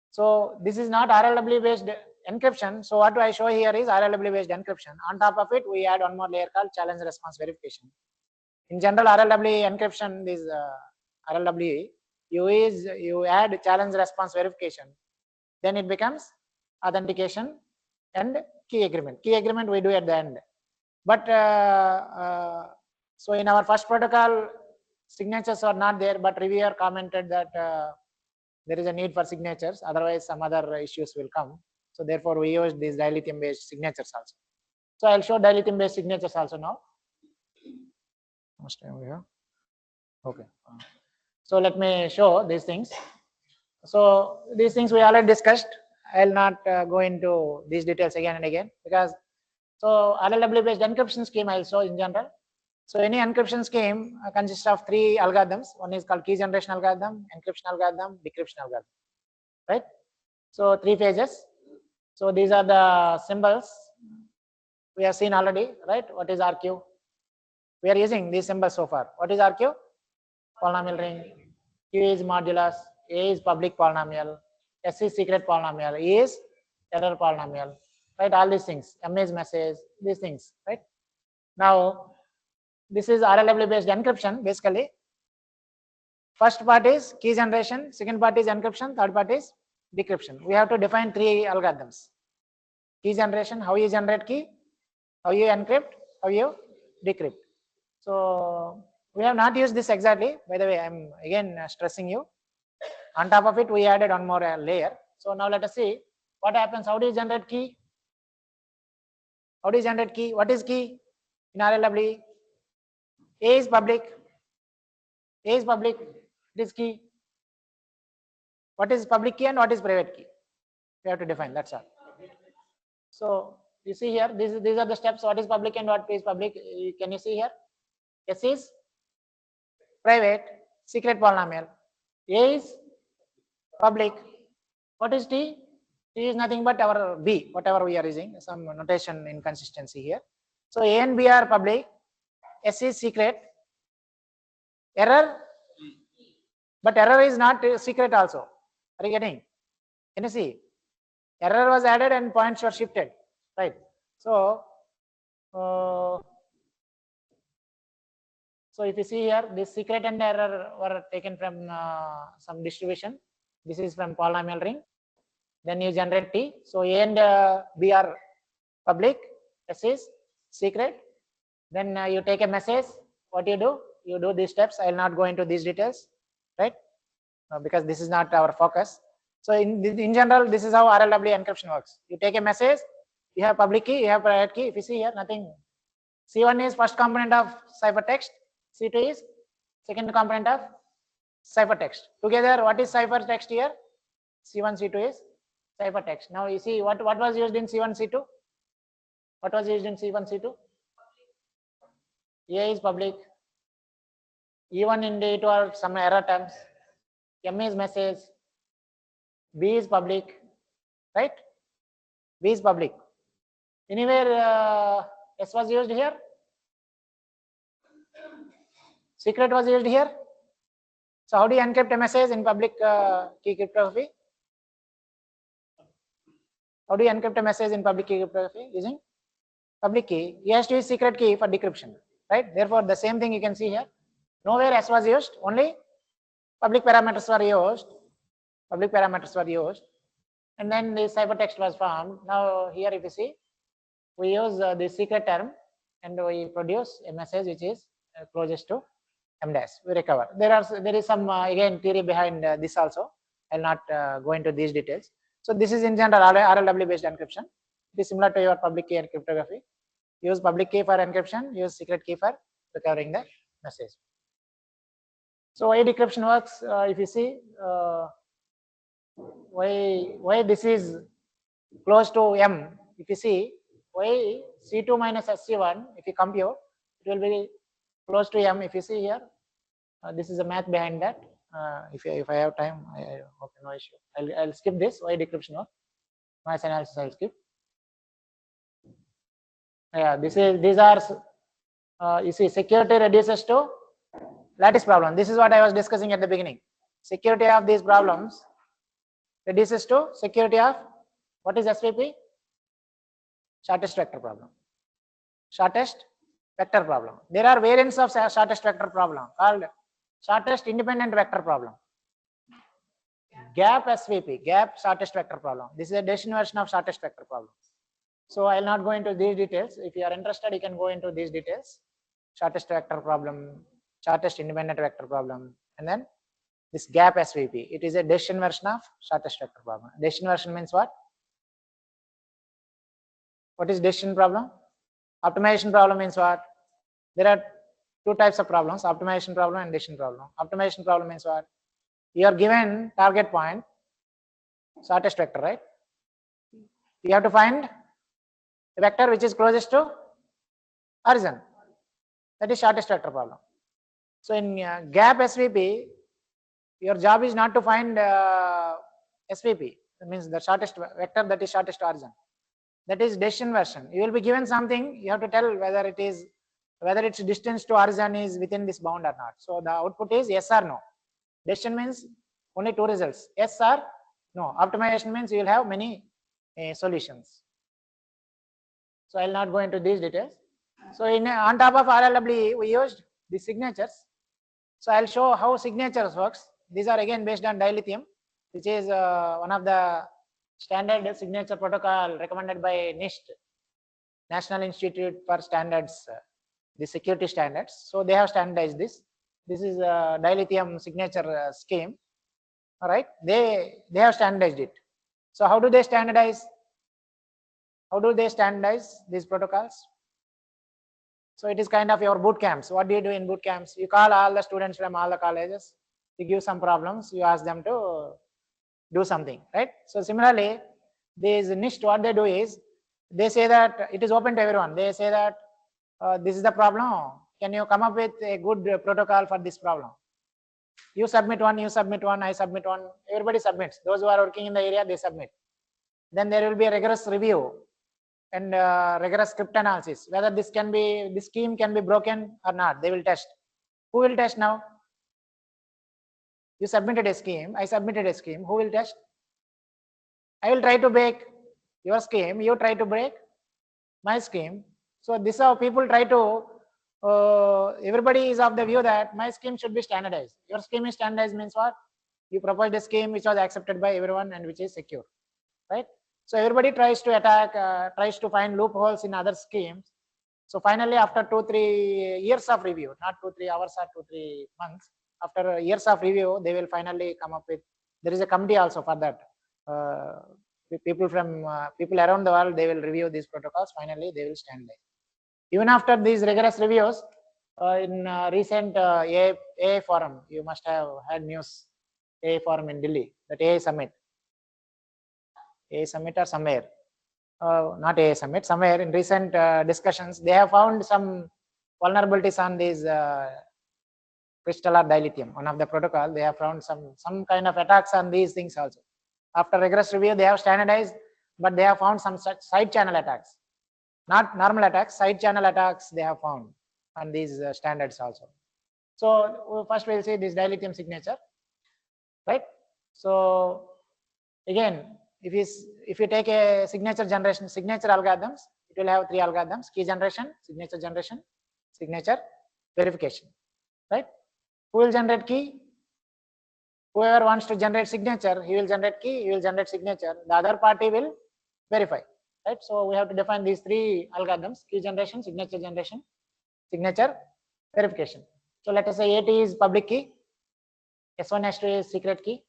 So this is not RLWE based encryption. So what I show here is RLWE based encryption. On top of it, we add one more layer called challenge response verification. In general, RLWE encryption, this RLWE, you add challenge response verification. Then it becomes authentication and key agreement. Key agreement we do at the end. But so in our first protocol, signatures are not there, but reviewer commented that there is a need for signatures, otherwise some other issues will come. So therefore we use these dilithium based signatures also. So I'll show dilithium based signatures also now. Okay. So let me show these things. So these things we already discussed. I'll not go into these details again and again, because so RLW based encryption scheme I'll show in general. So any encryption scheme consists of three algorithms. One is called key generation algorithm, encryption algorithm, decryption algorithm, right? So three phases. So these are the symbols we have seen already, right? What is RQ? We are using these symbols so far. What is RQ? Polynomial ring. Q is modulus. A is public polynomial. S is secret polynomial. E is error polynomial. Right? All these things. M is message. These things. Right? Now, this is RLW based encryption. Basically, first part is key generation. Second part is encryption. Third part is decryption. We have to define three algorithms. Key generation. How you generate key? How you encrypt? How you decrypt? So we have not used this exactly. By the way, I'm again stressing you. On top of it, we added one more layer. So now let us see what happens. How do you generate key? How do you generate key? What is key in RLW? A is public. A is public. It is key. What is public key and what is private key? We have to define. That's all. So you see here, these are the steps. What is public and what is public? Can you see here? S is private, secret polynomial. A is public. What is T? T is nothing but our B, whatever we are using, some notation inconsistency here. So A and B are public, S is secret, error, but error is not secret also. Are you getting? Can you see? Error was added and points were shifted, right? So, so if you see here, this secret and error were taken from some distribution. This is from polynomial ring. Then you generate T. So A and B are public, S is secret. Then you take a message. What you do? You do these steps. I will not go into these details, right? Because this is not our focus. So in general, this is how RLW encryption works. You take a message. You have public key. You have private key. If you see here, nothing. C1 is first component of ciphertext. C2 is second component of ciphertext. Together, what is ciphertext here? C1, C2 is ciphertext. Now you see what was used in C1, C2? What was used in C1, C2? A is public. E1 and E2 are some error terms. M is message. B is public, right? B is public. Anywhere S was used here? Secret was used here. So how do you encrypt a message in public key cryptography? How do you encrypt a message in public key cryptography? Using public key. You have to use secret key for decryption, right? Therefore, the same thing you can see here. Nowhere S was used, only public parameters were used. Public parameters were used. And then the ciphertext was formed. Now here if you see, we use the secret term and we produce a message which is closest to M dash. We recover. There is some again theory behind this also. I'll not go into these details. So this is in general RLW based encryption. It is similar to your public key and cryptography. Use public key for encryption. Use secret key for recovering the message. So why decryption works? If you see, why this is close to M. If you see, why C2 minus SC1, if you compute, it will be close to M. If you see here, this is the math behind that. If I have time, okay, no issue. I'll skip this. Why decryption work? Noise analysis I'll skip. Yeah, these are you see, security reduces to lattice problem. This is what I was discussing at the beginning. Security of these problems reduces to security of what is SVP? Shortest vector problem. Shortest vector problem. There are variants of shortest vector problem called shortest independent vector problem. Gap SVP, gap shortest vector problem. This is a decision version of shortest vector problem. So I'll not go into these details. If you are interested, you can go into these details. Shortest vector problem, shortest independent vector problem, and then this gap SVP. It is a decision version of shortest vector problem. Decision version means what? What is decision problem? Optimization problem means what? There are two types of problems, optimization problem and decision problem. Optimization problem means what? You are given target point, shortest vector, right? You have to find the vector which is closest to origin. That is shortest vector problem. So in gap SVP, your job is not to find SVP. That means the shortest vector that is shortest origin. That is decision version. You will be given something. You have to tell whether its distance to origin is within this bound or not. So the output is yes or no. Decision means only two results, yes or no. Optimization means you will have many solutions. So I will not go into these details. So on top of RLW, we used the signatures. So I'll show how signatures works. These are again based on dilithium, which is one of the standard signature protocol recommended by NIST, National Institute for Standards, the security standards. So they have standardized this. This is a dilithium signature scheme. All right, they have standardized it. So how do they standardize? How do they standardize these protocols? So it is kind of your boot camps. What do you do in boot camps? You call all the students from all the colleges. You give some problems. You ask them to do something, right? So similarly, these NIST, what they do is they say that it is open to everyone. They say that this is the problem. Can you come up with a good protocol for this problem? You submit one, I submit one. Everybody submits. Those who are working in the area, they submit. Then there will be a rigorous review and rigorous script analysis, whether this scheme can be broken or not. They will test. Who will test now? You submitted a scheme, I submitted a scheme. Who will test? I will try to break your scheme, you try to break my scheme. So this is how people try to, everybody is of the view that my scheme should be standardized. Your scheme is standardized means what? You proposed a scheme which was accepted by everyone and which is secure, right? So everybody tries to attack, tries to find loopholes in other schemes. So finally, after 2-3 years of review, not 2-3 hours or 2-3 months, after years of review, they will finally come up with, there is a committee also for that. People around the world, they will review these protocols. Finally, they will standardize. Even after these rigorous reviews, in recent AA forum, you must have had news, AA forum in Delhi, that AA summit or somewhere. not a summit, somewhere in recent discussions, they have found some vulnerabilities on these crystallar dilithium. One of the protocol, they have found some kind of attacks on these things also. After rigorous review, they have standardized, but they have found some such side channel attacks, not normal attacks, side channel attacks they have found on these standards also. So first we'll see this dilithium signature, right? So again, if you take a signature generation, signature algorithms, it will have three algorithms: key generation, signature verification, right? Who will generate key? Whoever wants to generate signature, he will generate key, he will generate signature, the other party will verify, right? So we have to define these three algorithms: key generation, signature verification. So let us say AT is public key, S1 S2 is secret key.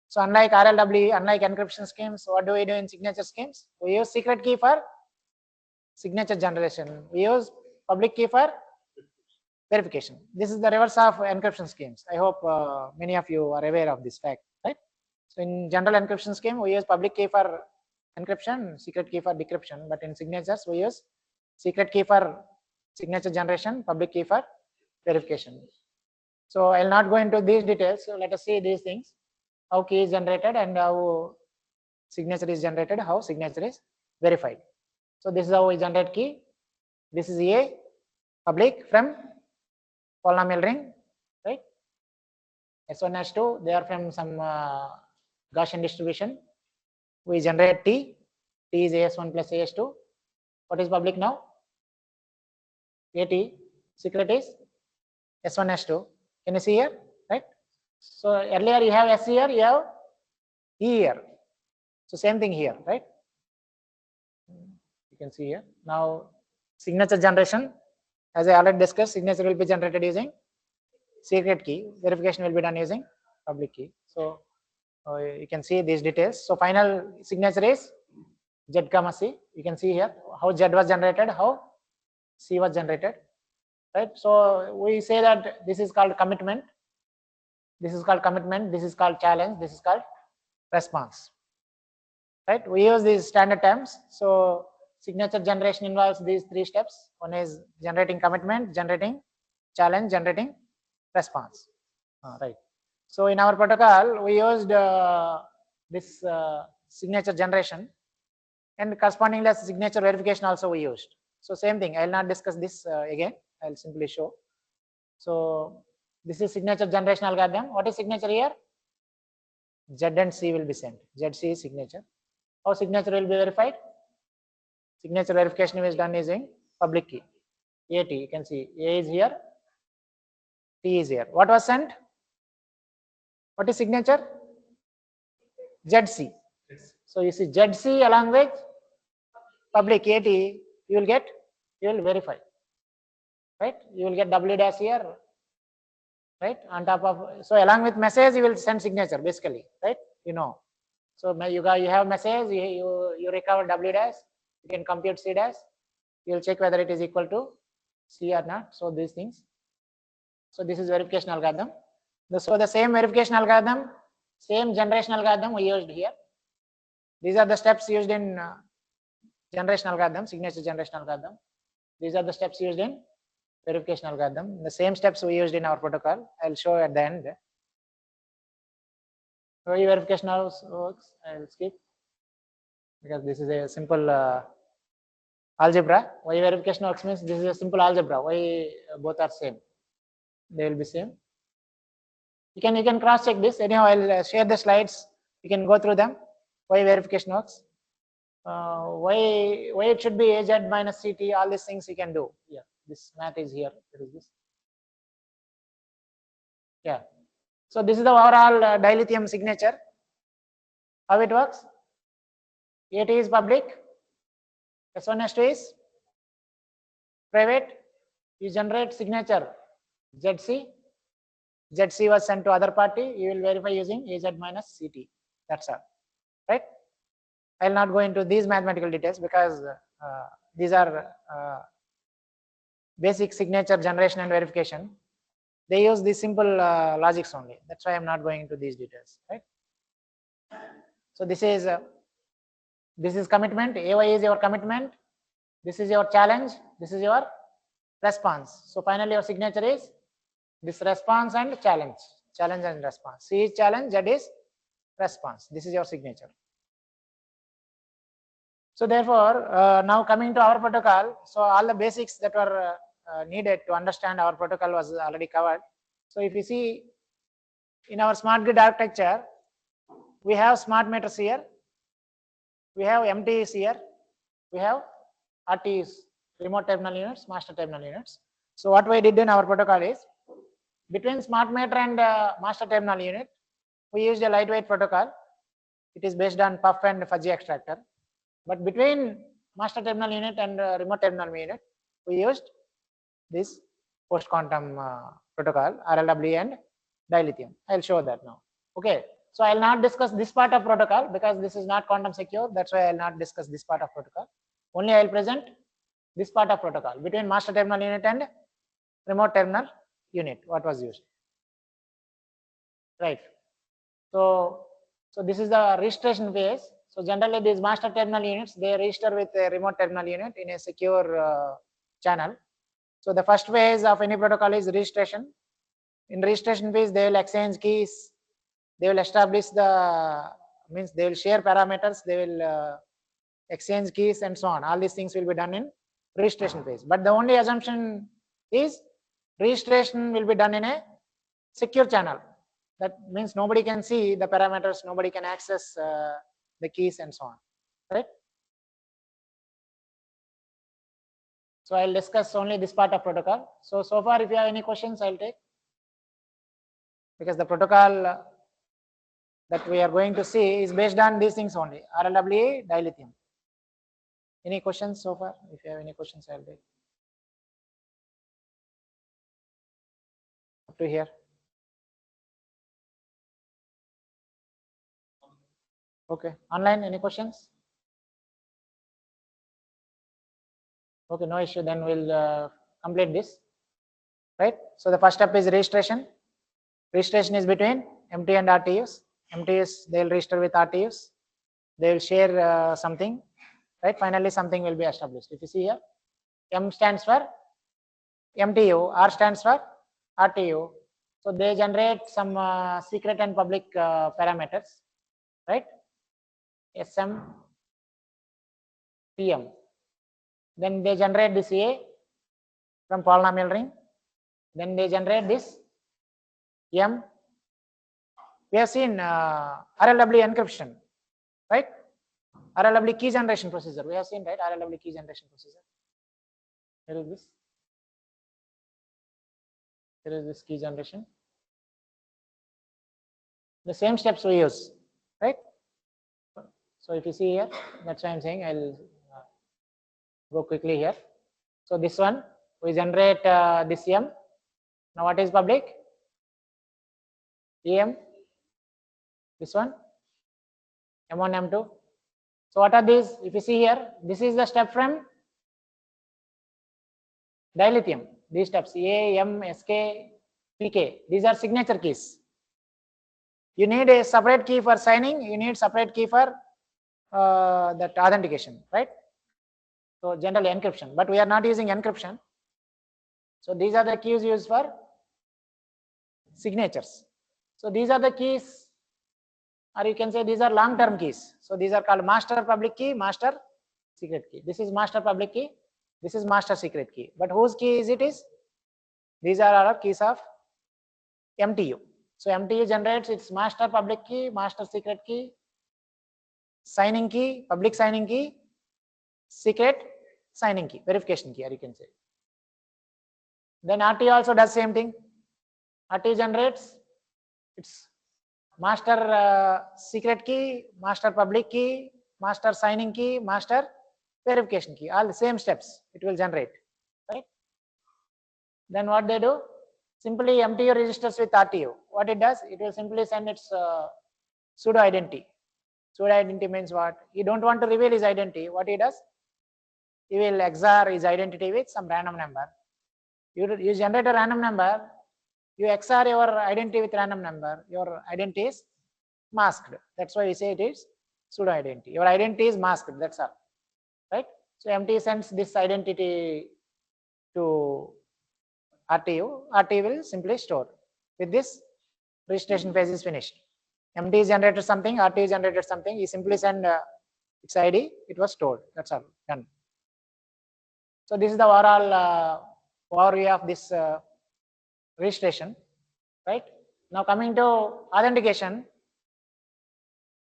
So unlike RLW, unlike encryption schemes, what do we do in signature schemes? We use secret key for signature generation. We use public key for verification. This is the reverse of encryption schemes. I hope many of you are aware of this fact, right? So in general encryption scheme, we use public key for encryption, secret key for decryption. But in signatures, we use secret key for signature generation, public key for verification. So I'll not go into these details. So let us see these things: how key is generated and how signature is generated, how signature is verified. So this is how we generate key. This is A, public from polynomial ring, right? S1, S2, they are from some Gaussian distribution. We generate T. T is AS1 plus AS2. What is public now? AT. Secret is S1, S2. Can you see here, right? So earlier you have S here, you have E here. So same thing here, right? You can see here. Now signature generation, as I already discussed, signature will be generated using secret key. Verification will be done using public key. So you can see these details. So final signature is Z comma C. You can see here how Z was generated, how C was generated, right? So we say that this is called commitment. This is called commitment. This is called challenge. This is called response, right? We use these standard terms. So signature generation involves these three steps. One is generating commitment, generating challenge, generating response, right? So in our protocol, we used this signature generation, and correspondingly signature verification also we used. So same thing. I will not discuss this again. I will simply show. So this is signature generation algorithm. What is signature here? Z and C will be sent. ZC is signature. How signature will be verified? Signature verification is done using public key. AT, you can see A is here, T is here. What was sent? What is signature? ZC. So you see ZC along with public AT, you will verify, right? You will get W dash here, right? On top of, so along with message, you will send signature basically, right? You know. So you have message, you recover W dash, you can compute C dash, you will check whether it is equal to C or not. So these things. So this is verification algorithm. So the same verification algorithm, same generation algorithm we used here. These are the steps used in generation algorithm, signature generation algorithm. These are the steps used in verification algorithm. The same steps we used in our protocol. I'll show at the end. So verification also works. I'll skip because this is a simple algebra. Why verification works means this is a simple algebra. Why both are same? They will be same. You can cross check this. Anyhow, I'll share the slides. You can go through them. Why verification works? Why it should be AZ minus CT? All these things you can do. Yeah, this math is here. There is this. Yeah. So this is the overall dilithium signature. How it works? AT is public. S1 S2 is private. You generate signature ZC. ZC was sent to other party. You will verify using AZ minus CT. That's all, right? I will not go into these mathematical details because these are basic signature generation and verification. They use these simple logics only. That's why I'm not going into these details, right? So this is This is commitment. AY is your commitment. This is your challenge. This is your response. So finally, your signature is this response and challenge. Challenge and response. C is challenge. Z is response. This is your signature. So therefore, now coming to our protocol. So all the basics that were needed to understand our protocol was already covered. So if you see in our smart grid architecture, we have smart meters here, we have MTs here, we have RTs, remote terminal units, master terminal units. So what we did in our protocol is, between smart meter and master terminal unit, we used a lightweight protocol. It is based on puff and fuzzy extractor. But between master terminal unit and remote terminal unit, we used this post quantum protocol, RLW and dilithium. I'll show that now. Okay. So I'll not discuss this part of protocol because this is not quantum secure. That's why I'll not discuss this part of protocol. Only I'll present this part of protocol between master terminal unit and remote terminal unit. What was used, right? So this is the registration phase. So generally these master terminal units, they register with a remote terminal unit in a secure channel. So the first phase of any protocol is registration. In registration phase, they will exchange keys. They will establish the, means they will share parameters. They will exchange keys and so on. All these things will be done in registration phase. But the only assumption is registration will be done in a secure channel. That means nobody can see the parameters, nobody can access the keys and so on, right? So I'll discuss only this part of protocol. So far, if you have any questions, I'll take. Because the protocol that we are going to see is based on these things only, RLW, dilithium. Any questions so far? If you have any questions, I'll take. Up to here. Okay. Online, any questions? Okay, no issue. Then we'll complete this. Right. So the first step is registration. Registration is between MT and RTUs. MTUs, they will register with RTUs. They will share something. Right. Finally, something will be established. If you see here, M stands for MTU, R stands for RTU. So they generate some secret and public parameters, right? SM, PM. Then they generate this A from polynomial ring. Then they generate this M. We have seen RLW encryption, right? RLW key generation procedure. We have seen, right? RLW key generation procedure. Here is this. Here is this key generation. The same steps we use, right? So if you see here, that's why I'm saying I'll go quickly here. So this one, we generate this M. Now what is public? EM. This one, M1, M2. So what are these? If you see here, this is the step from dilithium. These steps A, M, SK, PK. These are signature keys. You need a separate key for signing. You need separate key for that authentication, right? So generally encryption, but we are not using encryption. So these are the keys used for signatures. So these are the keys, or you can say these are long-term keys. So these are called master public key, master secret key. This is master public key. This is master secret key. But whose key is it is? These are our keys of MTU. So MTU generates its master public key, master secret key, signing key, public signing key, secret signing key, verification key, or you can say. Then RT also does same thing. RT generates its master secret key, master public key, master signing key, master verification key. All the same steps it will generate, right? Then what they do? Simply MTU registers with RTU. What it does? It will simply send its pseudo identity. Pseudo identity means what? You don't want to reveal his identity. What he does? He will XOR his identity with some random number. You generate a random number. You XOR your identity with random number. Your identity is masked. That's why we say it is pseudo identity. Your identity is masked, that's all, right? So MT sends this identity to RTU, RTU will simply store. With this, registration phase is finished. MT generated something, RTU generated something, he simply send its ID, it was stored, that's all, done. So this is the overall overview of this registration, right? Now coming to authentication,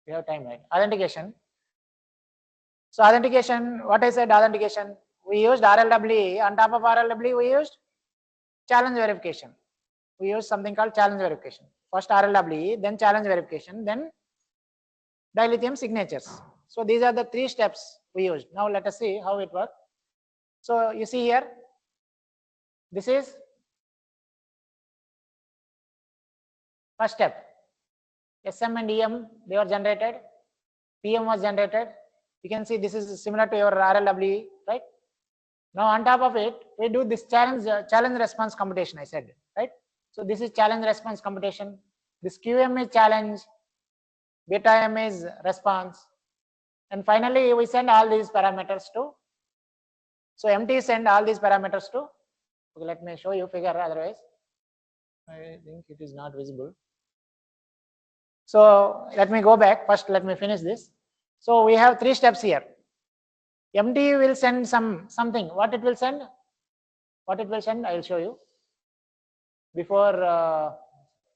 we have time, right? Authentication. So authentication, what I said, authentication, we used RLWE. On top of RLWE, we used challenge verification. We used something called challenge verification. First RLWE, then challenge verification, then dilithium signatures. So these are the 3 steps we used. Now let us see how it works. So you see here, this is first step. SM and EM, they were generated. PM was generated. You can see this is similar to your RLWE, right? Now on top of it, we do this challenge response computation, I said, right? So this is challenge response computation. This QM is challenge, beta M is response. And finally, we send all these parameters to, so MT send all these parameters to, okay, let me show you figure, otherwise I think it is not visible. So let me go back, first let me finish this. So we have 3 steps here. MT will send something. What it will send? What it will send, I will show you. Before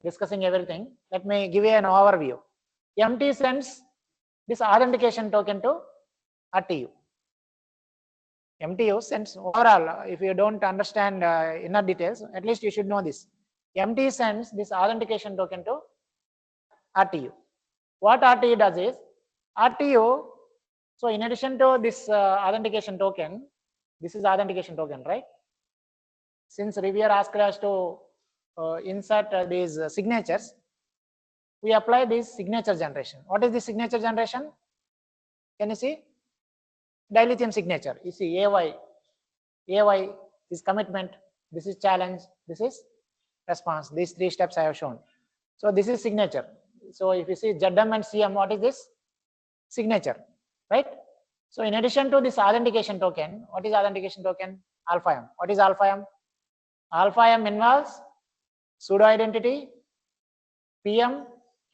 discussing everything, let me give you an overview. MT sends this authentication token to RTU. MTU sends overall, if you don't understand inner details, at least you should know this. MT sends this authentication token to RTU. What RTU does is, RTU, so in addition to this authentication token, this is authentication token, right? Since reviewer asked us to insert these signatures, we apply this signature generation. What is the signature generation? Can you see? Dilithium signature. You see AY is commitment, this is challenge, this is response. These 3 steps I have shown. So this is signature. So if you see ZM and CM, what is this? Signature, right? So in addition to this authentication token, what is authentication token? Alpha M. What is alpha M? Alpha M involves pseudo identity, PM,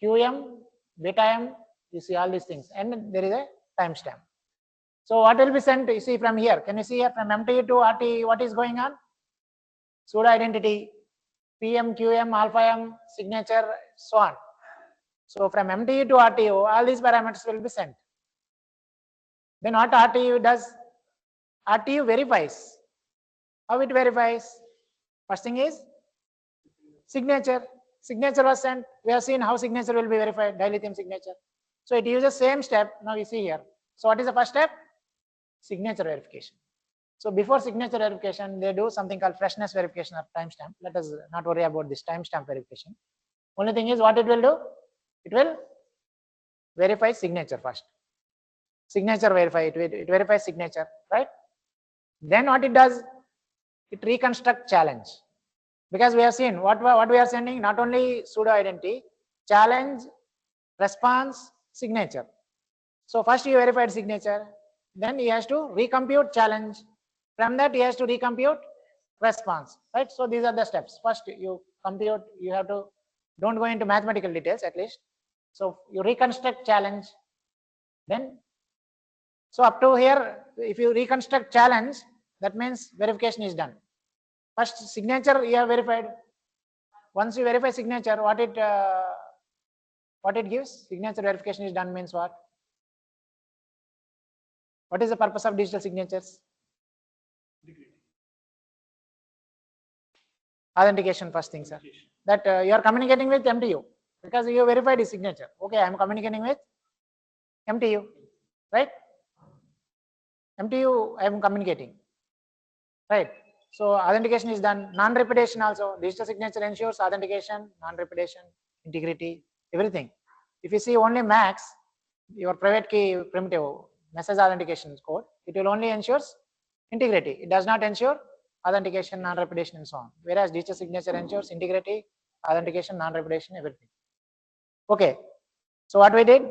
QM, beta M, you see all these things, and there is a timestamp. So what will be sent? You see from here, can you see here from MT to RT, what is going on? Pseudo identity, PM, QM, alpha M, signature, so on. So from MT to RTU, all these parameters will be sent. Then what RTU does? RTU verifies. How it verifies? First thing is signature. Signature was sent. We have seen how signature will be verified, dilithium signature. So it uses same step. Now you see here. So what is the first step? Signature verification. So before signature verification, they do something called freshness verification or timestamp. Let us not worry about this timestamp verification. Only thing is what it will do? It will verify signature first. Signature verify, it verifies signature, right? Then what it does? It reconstruct challenge. Because we have seen what we are sending, not only pseudo identity, challenge, response, signature. So first you verified signature, then he has to recompute challenge. From that he has to recompute response, right? So these are the steps. First you compute, you have to, don't go into mathematical details at least. So you reconstruct challenge, then, so up to here, if you reconstruct challenge, that means verification is done. First signature you have verified. Once you verify signature, what it gives? Signature verification is done means what? What is the purpose of digital signatures? Authentication first thing, sir. That you are communicating with MTU because you verified his signature. Okay, I am communicating with MTU, right? MTU I am communicating, right? So authentication is done. Non-repetition also. Digital signature ensures authentication, non-repetition, integrity, everything. If you see only max, your private key primitive message authentication code, it will only ensures integrity. It does not ensure authentication, non-repetition, and so on. Whereas digital signature ensures integrity, authentication, non-repetition, everything. Okay. So what we did?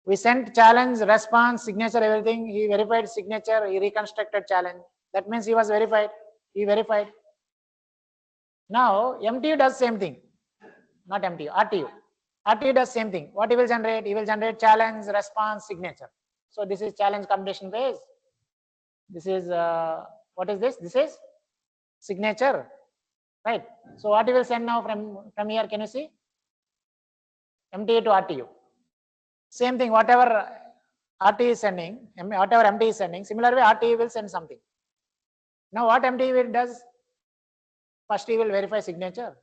We sent challenge, response, signature, everything. He verified signature, he reconstructed challenge. That means he was verified. He verified. Now MTU does same thing. Not MTU, RTU. RTU does same thing. What he will generate? He will generate challenge, response, signature. So this is challenge computation phase. This is what is this? This is signature, right? So what he will send now from here? Can you see? MTU to RTU. Same thing. Whatever RT is sending, whatever MT is sending. Similar way, RT will send something. Now what MT will does? First he will verify signature.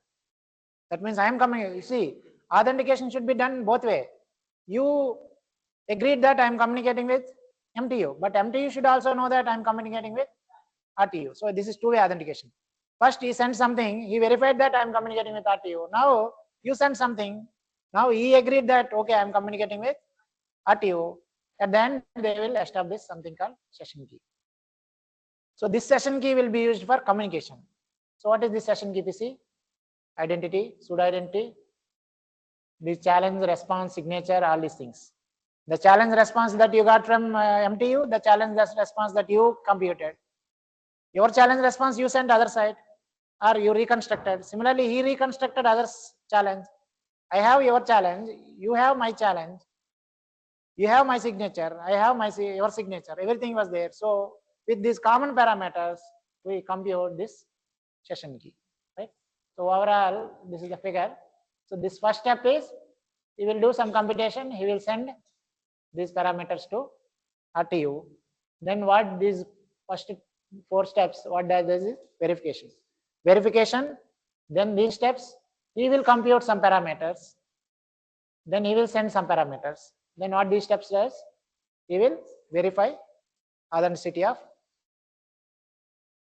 That means I am coming. You see, authentication should be done both way. You agreed that I am communicating with MTU, but MTU should also know that I am communicating with RTU. So this is two-way authentication. First he sent something, he verified that I am communicating with RTU. Now you send something, now he agreed that okay, I am communicating with RTU. At the end they will establish something called session key. So this session key will be used for communication. So what is this session key, PC? Identity, pseudo identity, the challenge, response, signature, all these things. The challenge response that you got from MTU, the challenge response that you computed. Your challenge response you sent other side, or you reconstructed. Similarly, he reconstructed others' challenge. I have your challenge, you have my challenge, you have my signature, I have your signature. Everything was there. So with these common parameters, we compute this session key, right? So overall, this is the figure. So this first step is he will do some computation. He will send these parameters to RTU. Then what these first 4 steps, what does this is verification. Verification, then these steps, he will compute some parameters. Then he will send some parameters. Then what these steps does, he will verify authenticity of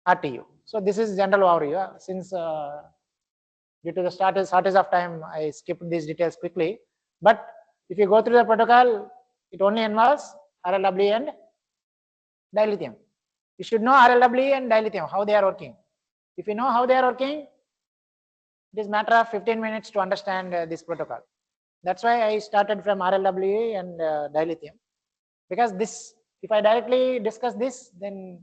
RTU. So this is general overview. Since due to the shortage of time, I skipped these details quickly. But if you go through the protocol, it only involves RLW and dilithium. You should know RLW and dilithium, how they are working. If you know how they are working, it is matter of 15 minutes to understand this protocol. That's why I started from RLW and dilithium. Because this, if I directly discuss this, then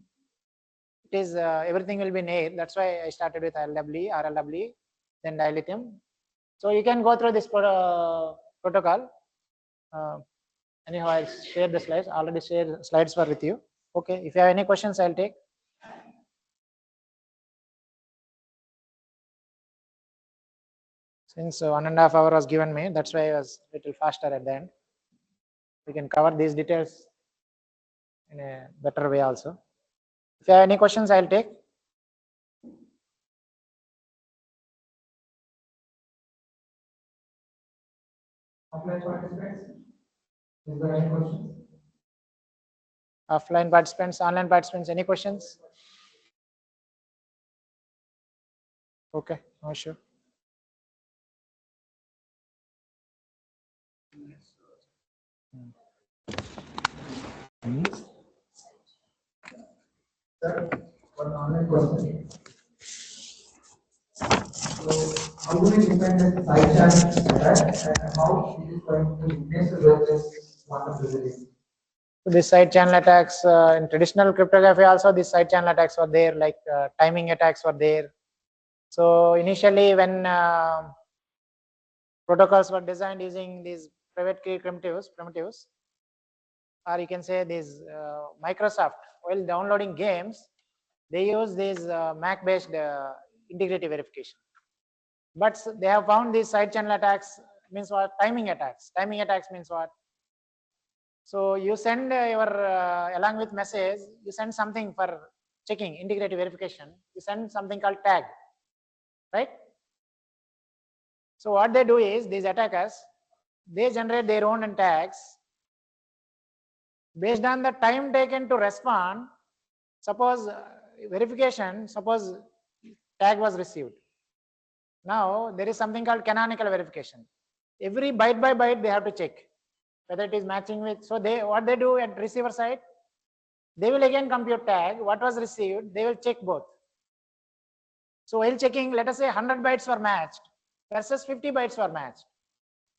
it is everything will be nailed. That's why I started with RLW, then dilithium. So you can go through this protocol. Anyhow, I'll share the slides. Already shared slides for with you. Okay, if you have any questions, I'll take. Since 1.5 hours was given me, that's why I was a little faster at the end. We can cover these details in a better way also. If you have any questions, I'll take. Offline participants, is there any questions? Offline participants, online participants, any questions? Okay, no issue. Sir, one online question. So, how do we define the side channel attack and how it is going to witness versus quantum resilience? So these side channel attacks in traditional cryptography also these side channel attacks were there, like timing attacks were there. So initially when protocols were designed using these private key primitives, or you can say these Microsoft, while downloading games, they use these Mac based integrity verification. But they have found these side channel attacks means what? Timing attacks. Timing attacks means what? So you send your along with message, you send something for checking integrity verification. You send something called tag, right? So what they do is these attackers, they generate their own tags based on the time taken to respond. Suppose verification, suppose tag was received. Now there is something called canonical verification. Every byte by byte they have to check whether it is matching with. So they, what they do at receiver side, they will again compute tag, what was received, they will check both. So while checking, let us say 100 bytes were matched versus 50 bytes were matched.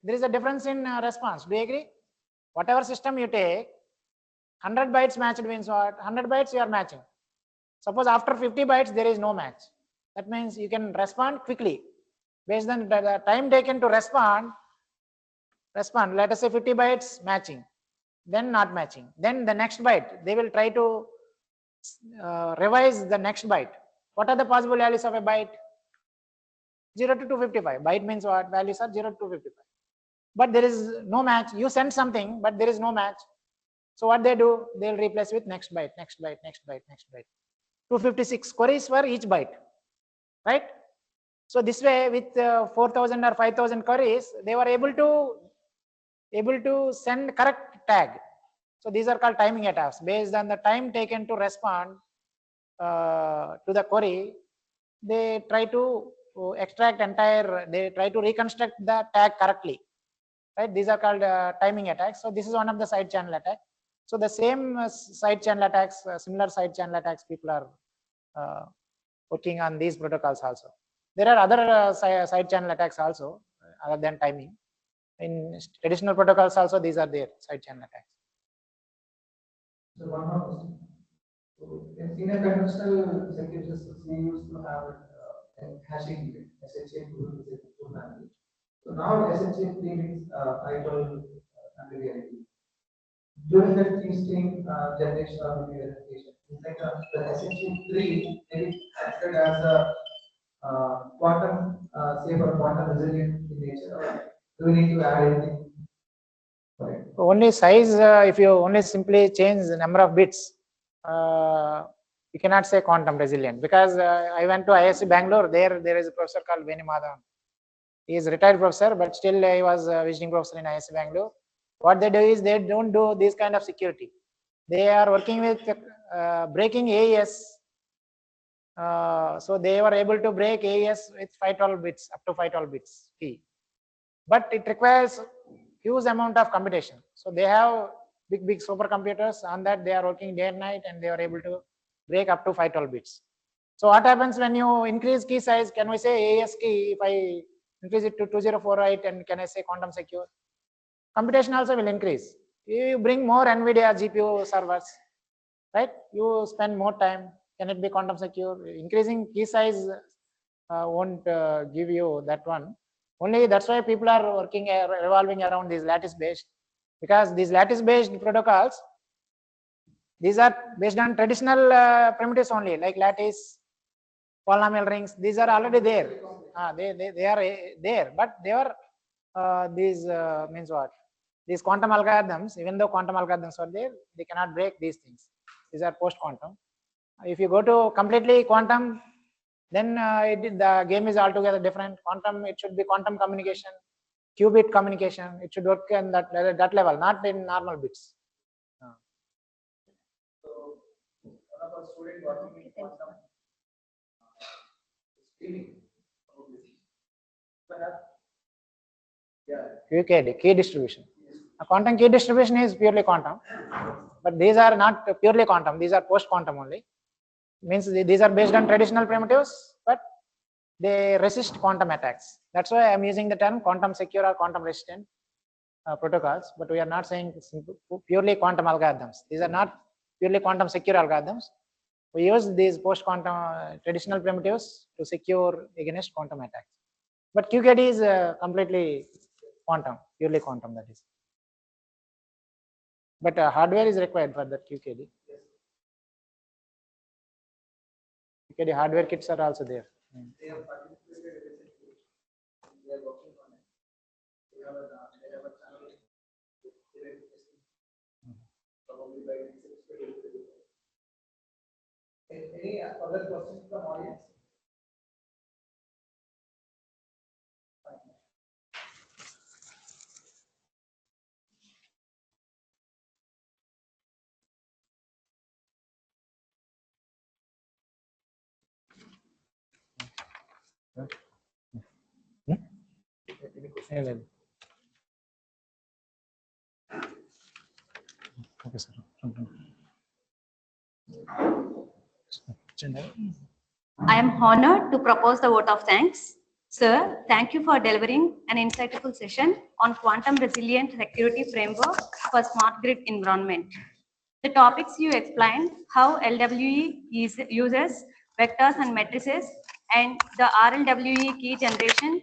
There is a difference in response. Do you agree? whatever system you take, 100 bytes matched means what? 100 bytes you are matching. Suppose after 50 bytes there is no match. That means you can respond quickly. Based on the time taken to respond, let us say 50 bytes matching, then not matching. Then the next byte, they will try to revise the next byte. What are the possible values of a byte? 0 to 255. Byte means what? Values are 0 to 255. But there is no match. You send something, but there is no match. So what they do? They'll replace with next byte, next byte, next byte, next byte. 256 queries for each byte, right? So this way, with 4,000 or 5,000 queries, they were able to send correct tag. So these are called timing attacks. Based on the time taken to respond to the query, they try to extract they try to reconstruct the tag correctly, right? These are called timing attacks. So this is one of the side channel attack. So the same side channel attacks, similar side channel attacks, people are working on these protocols also. There are other side channel attacks also, other than timing. In traditional protocols also, these are there, side channel attacks. So one more question. So in a conventional security systems, we used to have a hashing unit, SHA-2 is a family. So now SHA-3 means idle unreality. During the key string generation or maybe verification, it's like the SHA-3 maybe acted as a quantum safe or quantum resilient in nature, or do we need to add anything? Right. Only size, if you only simply change the number of bits, you cannot say quantum resilient, because I went to ISC Bangalore. There is a professor called Veni Madhavan. He is a retired professor, but still he was a visiting professor in ISC Bangalore. What they do is they don't do this kind of security. They are working with breaking AES. So they were able to break AES with 512 bits, up to 512 bits key. But it requires huge amount of computation. So they have big supercomputers. On that they are working day and night, and they are able to break up to 512 bits. So what happens when you increase key size? Can we say AES key, if I increase it to 2048, and can I say quantum secure? Computation also will increase. You bring more NVIDIA GPU servers, right? You spend more time. Can it be quantum secure? Increasing key size won't give you that one. Only that's why people are working, revolving around these lattice based, because these lattice based protocols, these are based on traditional primitives only, like lattice, polynomial rings. These are already there. They are there, but they are these means what? These quantum algorithms, even though quantum algorithms are there, they cannot break these things. These are post quantum. If you go to completely quantum, then the game is altogether different. Quantum, it should be quantum communication, qubit communication. It should work in that level, not in normal bits. So one of our students working in quantum streaming. QKD, key distribution. A quantum key distribution is purely quantum, but these are not purely quantum. These are post quantum only. Means these are based on traditional primitives, but they resist quantum attacks. That's why I'm using the term quantum secure or quantum resistant protocols, but we are not saying purely quantum algorithms. These are not purely quantum secure algorithms. We use these post quantum traditional primitives to secure against quantum attacks. But QKD is completely quantum, purely quantum, that is. But hardware is required for that QKD. QKD hardware kits are also there. They have participated recently. They are working on it. They have a channel. Probably by next episode. Any other questions from audience? Okay, sir. I am honored to propose the vote of thanks Sir, thank you for delivering an insightful session on quantum resilient security framework for smart grid environment. The topics you explained, how LWE uses vectors and matrices, and the RLWE key generation